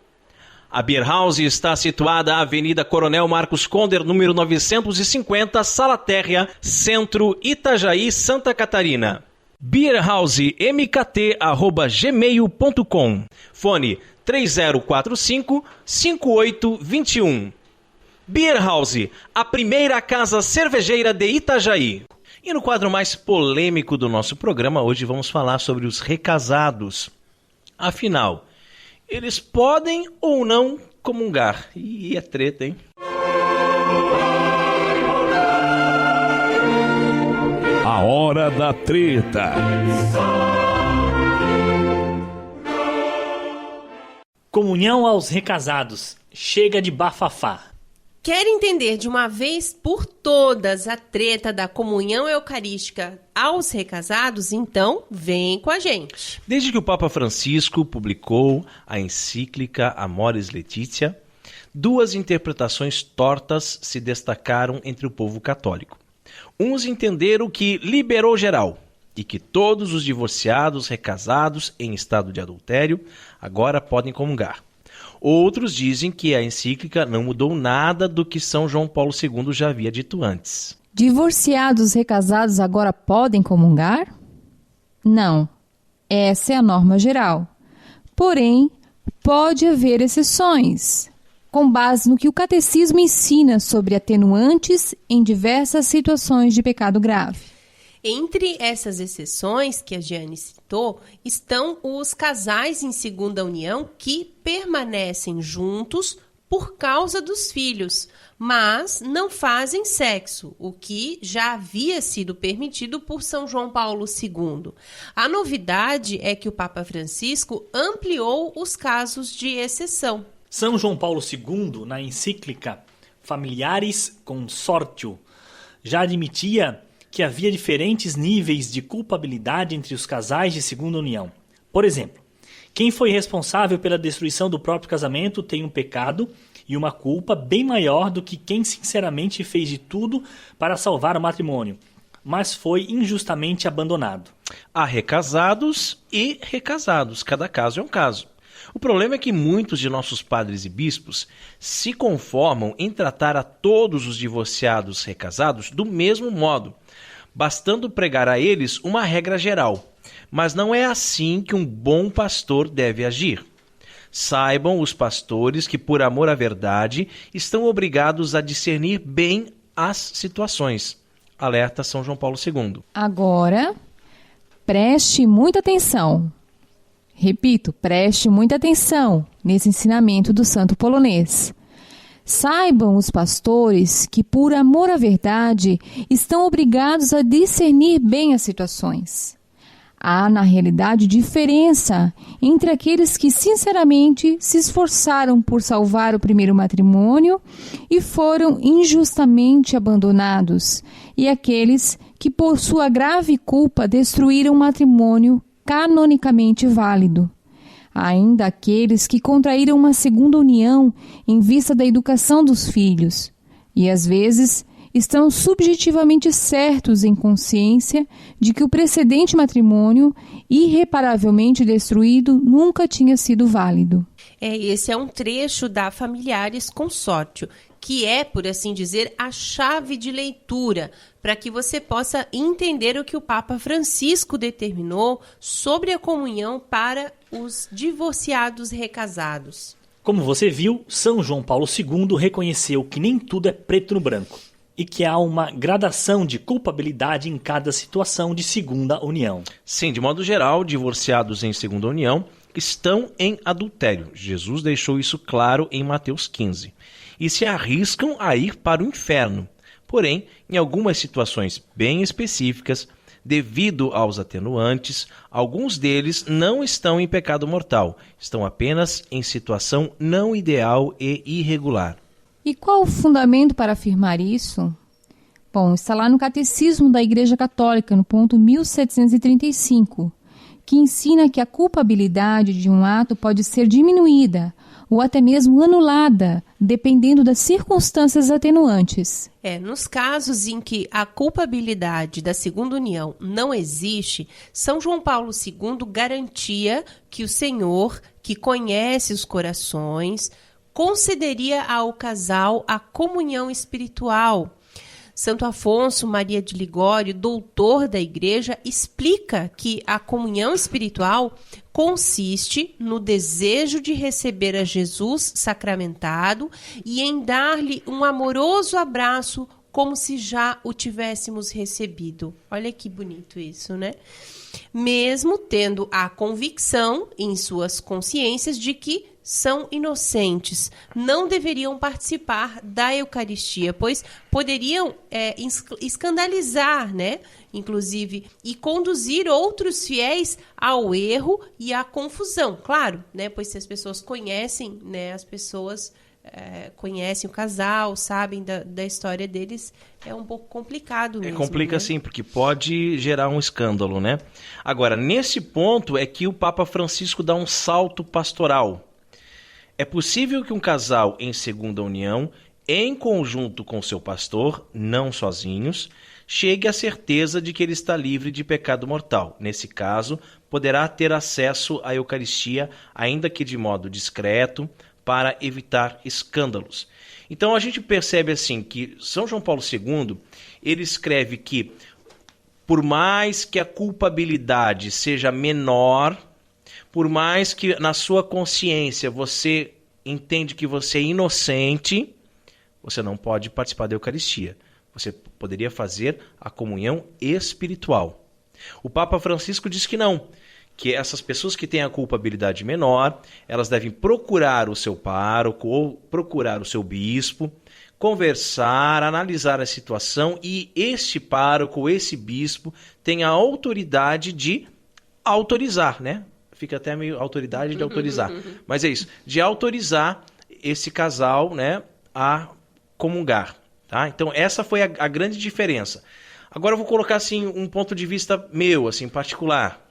A Beer House está situada à Avenida Coronel Marcos Conder, número 950, Sala Térrea, Centro, Itajaí, Santa Catarina. beerhousemkt@gmail.com. Fone 3045-5821. Beer House, a primeira casa cervejeira de Itajaí. E no quadro mais polêmico do nosso programa, hoje vamos falar sobre os recasados. Afinal, eles podem ou não comungar? E é treta, hein? A hora da treta. Comunhão aos recasados. Chega de bafafá. Quer entender de uma vez por todas a treta da comunhão eucarística aos recasados? Então, vem com a gente. Desde que o Papa Francisco publicou a encíclica Amoris Laetitia, duas interpretações tortas se destacaram entre o povo católico. Uns entenderam que liberou geral e que todos os divorciados recasados em estado de adultério agora podem comungar. Outros dizem que a encíclica não mudou nada do que São João Paulo II já havia dito antes. Divorciados recasados agora podem comungar? Não. Essa é a norma geral. Porém, pode haver exceções, com base no que o catecismo ensina sobre atenuantes em diversas situações de pecado grave. Entre essas exceções que a Giane citou, estão os casais em segunda união que permanecem juntos por causa dos filhos, mas não fazem sexo, o que já havia sido permitido por São João Paulo II. A novidade é que o Papa Francisco ampliou os casos de exceção. São João Paulo II, na encíclica Familiaris Consortio, já admitia que havia diferentes níveis de culpabilidade entre os casais de segunda união. Por exemplo, quem foi responsável pela destruição do próprio casamento tem um pecado e uma culpa bem maior do que quem sinceramente fez de tudo para salvar o matrimônio, mas foi injustamente abandonado. Há recasados e recasados, cada caso é um caso. O problema é que muitos de nossos padres e bispos se conformam em tratar a todos os divorciados recasados do mesmo modo, bastando pregar a eles uma regra geral. Mas não é assim que um bom pastor deve agir. Saibam os pastores que, por amor à verdade, estão obrigados a discernir bem as situações. Alerta São João Paulo II. Agora, preste muita atenção. Repito, preste muita atenção nesse ensinamento do santo polonês. Saibam os pastores que, por amor à verdade, estão obrigados a discernir bem as situações. Há, na realidade, diferença entre aqueles que sinceramente se esforçaram por salvar o primeiro matrimônio e foram injustamente abandonados, e aqueles que, por sua grave culpa, destruíram um matrimônio canonicamente válido. Há ainda aqueles que contraíram uma segunda união em vista da educação dos filhos, e às vezes estão subjetivamente certos em consciência de que o precedente matrimônio, irreparavelmente destruído, nunca tinha sido válido. Esse é um trecho da Familiaris Consortio, que é, por assim dizer, a chave de leitura para que você possa entender o que o Papa Francisco determinou sobre a comunhão para os divorciados recasados. Como você viu, São João Paulo II reconheceu que nem tudo é preto no branco e que há uma gradação de culpabilidade em cada situação de segunda união. Sim, de modo geral, divorciados em segunda união estão em adultério. Jesus deixou isso claro em Mateus 15. E se arriscam a ir para o inferno. Porém, em algumas situações bem específicas, devido aos atenuantes, alguns deles não estão em pecado mortal, estão apenas em situação não ideal e irregular. E qual o fundamento para afirmar isso? Bom, está lá no Catecismo da Igreja Católica, no ponto 1735, que ensina que a culpabilidade de um ato pode ser diminuída ou até mesmo anulada, dependendo das circunstâncias atenuantes. Nos casos em que a culpabilidade da segunda união não existe, São João Paulo II garantia que o Senhor, que conhece os corações, concederia ao casal a comunhão espiritual. Santo Afonso Maria de Ligório, doutor da Igreja, explica que a comunhão espiritual consiste no desejo de receber a Jesus sacramentado e em dar-lhe um amoroso abraço como se já o tivéssemos recebido. Olha que bonito isso, né? Mesmo tendo a convicção em suas consciências de que são inocentes, não deveriam participar da Eucaristia, pois poderiam escandalizar, né? Inclusive, e conduzir outros fiéis ao erro e à confusão, claro, né? Pois se as pessoas conhecem, né? As pessoas conhecem o casal, sabem da história deles, é um pouco complicado mesmo. Complica, né? Sim, porque pode gerar um escândalo, né? Agora, nesse ponto é que o Papa Francisco dá um salto pastoral. É possível que um casal em segunda união, em conjunto com seu pastor, não sozinhos, chegue à certeza de que ele está livre de pecado mortal. Nesse caso, poderá ter acesso à Eucaristia, ainda que de modo discreto, para evitar escândalos. Então a gente percebe assim que São João Paulo II, ele escreve que por mais que a culpabilidade seja menor, por mais que na sua consciência você entende que você é inocente, você não pode participar da Eucaristia. Você poderia fazer a comunhão espiritual. O Papa Francisco diz que não, que essas pessoas que têm a culpabilidade menor, elas devem procurar o seu pároco ou procurar o seu bispo, conversar, analisar a situação, e este pároco ou esse bispo tem a autoridade de autorizar, né? Fica até meio autoridade de autorizar. Mas é isso, de autorizar esse casal, né, a comungar. Tá? Então essa foi a grande diferença. Agora eu vou colocar assim, um ponto de vista meu, assim, particular.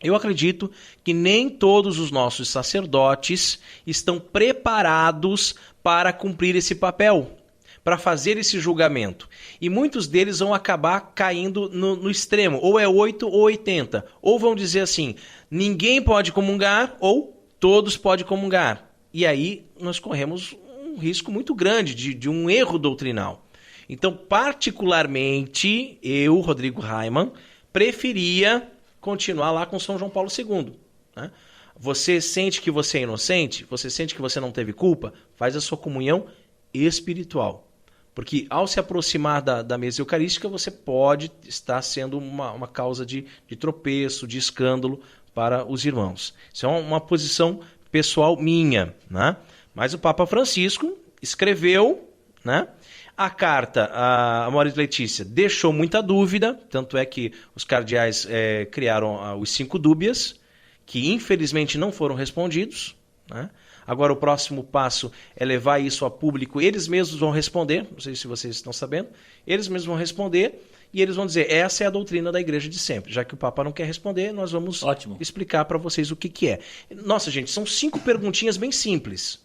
Eu acredito que nem todos os nossos sacerdotes estão preparados para cumprir esse papel, para fazer esse julgamento. E muitos deles vão acabar caindo no extremo, ou é 8 ou 80. Ou vão dizer assim, ninguém pode comungar, ou todos podem comungar. E aí nós corremos um risco muito grande de um erro doutrinal. Então, particularmente, eu, Rodrigo Heimann, preferia continuar lá com São João Paulo II. Né? Você sente que você é inocente? Você sente que você não teve culpa? Faz a sua comunhão espiritual. Porque ao se aproximar da mesa eucarística, você pode estar sendo uma causa de tropeço, de escândalo para os irmãos. Isso é uma posição pessoal minha. Né? Mas o Papa Francisco escreveu, né? A carta, a Amoris Laetitia, deixou muita dúvida, tanto é que os cardeais criaram os 5 dúbias, que infelizmente não foram respondidos. Né? Agora o próximo passo é levar isso a público, eles mesmos vão responder, não sei se vocês estão sabendo, eles mesmos vão responder e eles vão dizer, essa é a doutrina da igreja de sempre. Já que o Papa não quer responder, nós vamos explicar para vocês o que é. Nossa, gente, são 5 perguntinhas bem simples.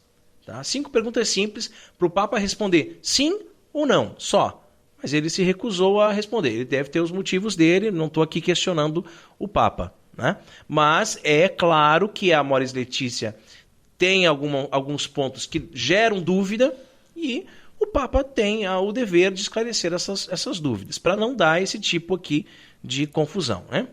Tá? 5 perguntas simples para o Papa responder sim ou não, só. Mas ele se recusou a responder. Ele deve ter os motivos dele, não estou aqui questionando o Papa. Né? Mas é claro que a Amoris Laetitia tem alguns pontos que geram dúvida e o Papa tem o dever de esclarecer essas dúvidas, para não dar esse tipo aqui de confusão. Né?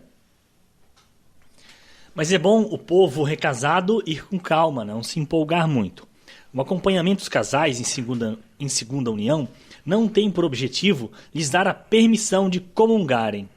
Mas é bom o povo recasado ir com calma, não se empolgar muito. O acompanhamento dos casais em segunda união não tem por objetivo lhes dar a permissão de comungarem.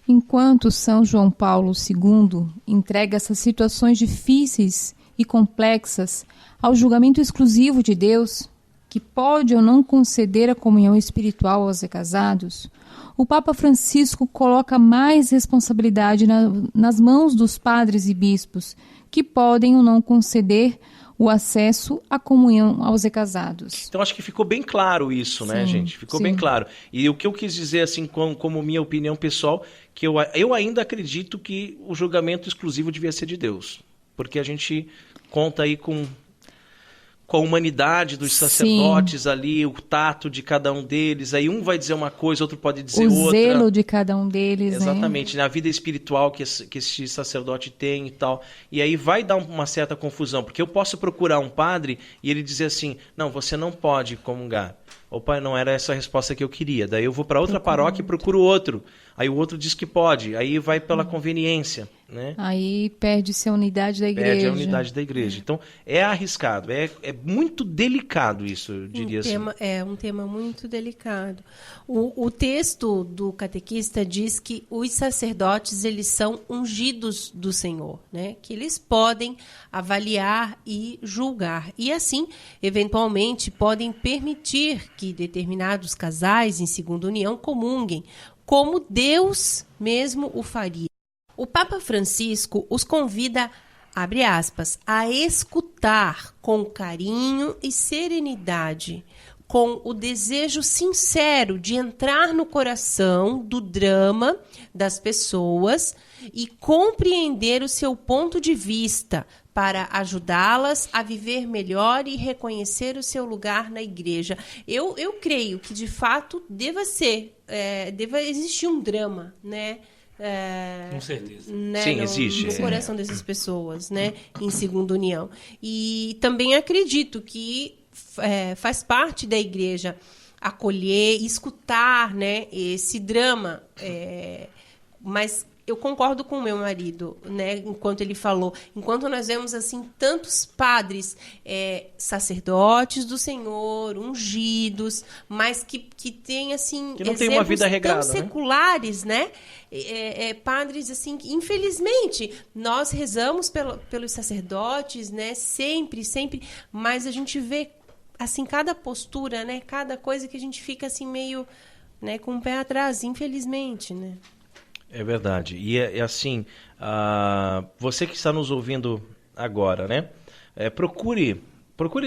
Enquanto São João Paulo II entrega essas situações difíceis e complexas ao julgamento exclusivo de Deus, que pode ou não conceder a comunhão espiritual aos recasados, o Papa Francisco coloca mais responsabilidade nas mãos dos padres e bispos, que podem ou não conceder o acesso à comunhão aos recasados. Então acho que ficou bem claro isso, né, gente? Ficou bem claro. E o que eu quis dizer, assim, como minha opinião pessoal, que eu ainda acredito que o julgamento exclusivo devia ser de Deus. Porque a gente conta aí com a humanidade dos sacerdotes ali, o tato de cada um deles. Aí um vai dizer uma coisa, outro pode dizer outra. O zelo de cada um deles, exatamente, né? Na vida espiritual que esse sacerdote tem e tal. E aí vai dar uma certa confusão, porque eu posso procurar um padre e ele dizer assim, não, você não pode comungar. Opa, não era essa a resposta que eu queria. Daí eu vou para outra paróquia e procuro outro. Aí o outro diz que pode. Aí vai pela conveniência. Né? Aí perde-se a unidade da igreja. Perde a unidade da igreja. Então é arriscado. É muito delicado isso, eu diria assim. É um tema muito delicado. O texto do catequista diz que os sacerdotes eles são ungidos do Senhor, né? Que eles podem avaliar e julgar. E assim, eventualmente, podem permitir que determinados casais em segunda união comunguem, como Deus mesmo o faria. O Papa Francisco os convida, abre aspas, a escutar com carinho e serenidade, com o desejo sincero de entrar no coração do drama das pessoas e compreender o seu ponto de vista para ajudá-las a viver melhor e reconhecer o seu lugar na igreja. Eu creio que, de fato, deva existir um drama, né? Com certeza. Né, Sim, existe. No coração dessas pessoas, né, em segunda união. E também acredito que faz parte da igreja acolher, escutar, né, esse drama, mas eu concordo com o meu marido, né, enquanto ele falou, enquanto nós vemos assim tantos padres, sacerdotes do Senhor, ungidos, mas que têm assim que não tem uma vida regrada, tão seculares, né? Padres assim que, infelizmente, nós rezamos pelos sacerdotes, né? Sempre, mas a gente vê assim cada postura, né? Cada coisa que a gente fica assim meio, né, com o pé atrás, infelizmente, né? É verdade. E é assim, você que está nos ouvindo agora, né? Procure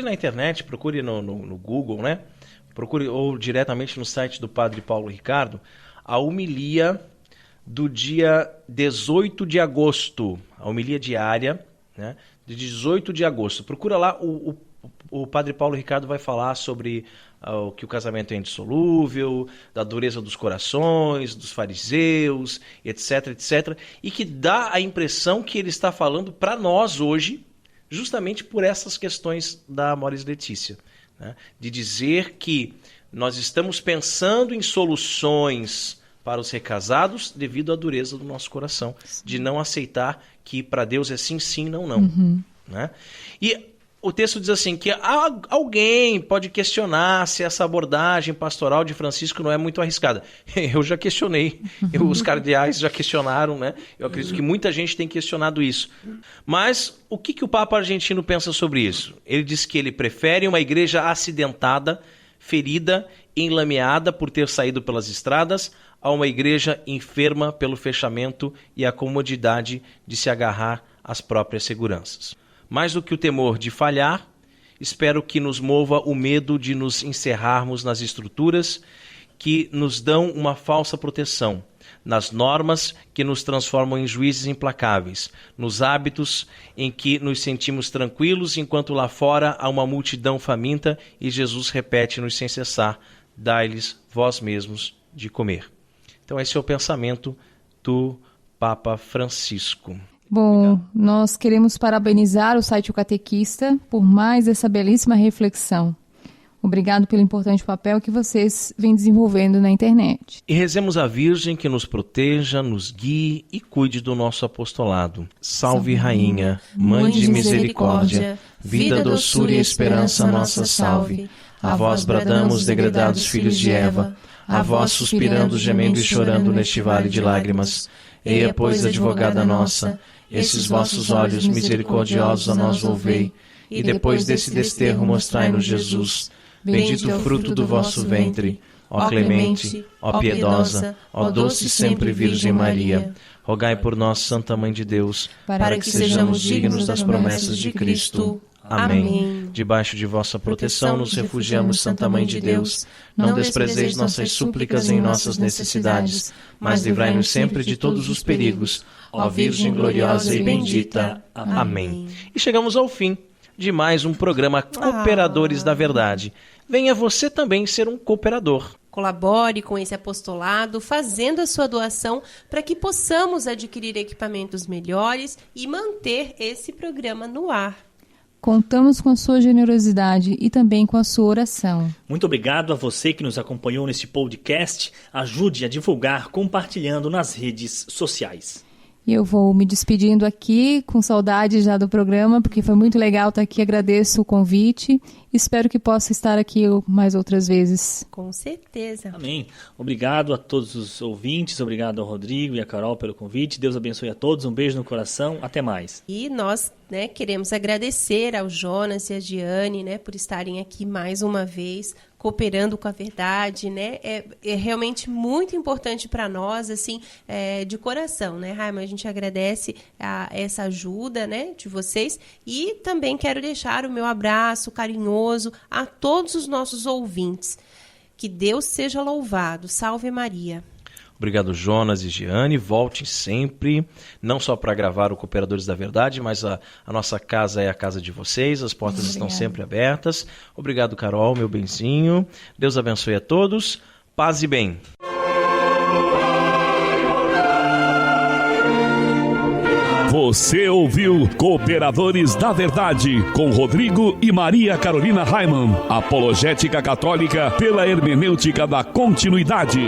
na internet, procure no Google, né? Procure ou diretamente no site do Padre Paulo Ricardo, a homilia do dia 18 de agosto, a homilia diária, né? De 18 de agosto. Procura lá, o Padre Paulo Ricardo vai falar sobre que o casamento é indissolúvel, da dureza dos corações, dos fariseus, etc, etc. E que dá a impressão que ele está falando para nós hoje, justamente por essas questões da Amoris Laetitia, né? De dizer que nós estamos pensando em soluções para os recasados devido à dureza do nosso coração, de não aceitar que para Deus é sim, sim, não, não. Né? E o texto diz assim, que alguém pode questionar se essa abordagem pastoral de Francisco não é muito arriscada. Eu já questionei, os cardeais já questionaram, né? Eu acredito que muita gente tem questionado isso. Mas o que o Papa argentino pensa sobre isso? Ele diz que ele prefere uma igreja acidentada, ferida, enlameada por ter saído pelas estradas, a uma igreja enferma pelo fechamento e a comodidade de se agarrar às próprias seguranças. Mais do que o temor de falhar, espero que nos mova o medo de nos encerrarmos nas estruturas que nos dão uma falsa proteção, nas normas que nos transformam em juízes implacáveis, nos hábitos em que nos sentimos tranquilos enquanto lá fora há uma multidão faminta e Jesus repete-nos sem cessar, dai-lhes vós mesmos de comer. Então esse é o pensamento do Papa Francisco. Bom, nós queremos parabenizar o site O Catequista por mais essa belíssima reflexão. Obrigado pelo importante papel que vocês vêm desenvolvendo na internet. E rezemos a Virgem que nos proteja, nos guie e cuide do nosso apostolado. Salve Rainha, Mãe de misericórdia, vida, doçura e esperança nossa salve. A vós bradamos, degredados filhos de Eva, a vós suspirando, gemendo e chorando neste vale de lágrimas. Eia, pois, advogada nossa, esses vossos olhos misericordiosos a nós volvei, e depois desse desterro mostrai-nos Jesus, bendito o fruto do vosso ventre. Ó clemente, ó piedosa, ó doce sempre Virgem Maria, rogai por nós, Santa Mãe de Deus, para que sejamos dignos das promessas de Cristo. Amém. Debaixo de vossa proteção nos refugiamos, Santa Mãe de Deus. Não desprezeis nossas súplicas em nossas necessidades, mas livrai-nos sempre de todos os perigos. Ó Virgem gloriosa e bendita. Amém. E chegamos ao fim de mais um programa Cooperadores da Verdade. Venha você também ser um cooperador. Colabore com esse apostolado, fazendo a sua doação para que possamos adquirir equipamentos melhores e manter esse programa no ar. Contamos com a sua generosidade e também com a sua oração. Muito obrigado a você que nos acompanhou neste podcast. Ajude a divulgar compartilhando nas redes sociais. Eu vou me despedindo aqui, com saudade já do programa, porque foi muito legal estar aqui. Agradeço o convite. Espero que possa estar aqui mais outras vezes. Com certeza. Amém. Obrigado a todos os ouvintes, obrigado ao Rodrigo e à Carol pelo convite. Deus abençoe a todos, um beijo no coração, até mais. E nós, né, queremos agradecer ao Jonas e à Giane, né, por estarem aqui mais uma vez, cooperando com a verdade, né? É realmente muito importante para nós, assim, de coração, né, Raima? A gente agradece essa ajuda, né, de vocês, e também quero deixar o meu abraço carinhoso a todos os nossos ouvintes. Que Deus seja louvado. Salve Maria. Obrigado, Jonas e Giane. Voltem sempre, não só para gravar o Cooperadores da Verdade, mas a nossa casa é a casa de vocês, as portas estão sempre abertas. Obrigado, Carol, meu benzinho. Deus abençoe a todos. Paz e bem. Você ouviu Cooperadores da Verdade, com Rodrigo e Maria Carolina Raimann. Apologética católica pela hermenêutica da continuidade.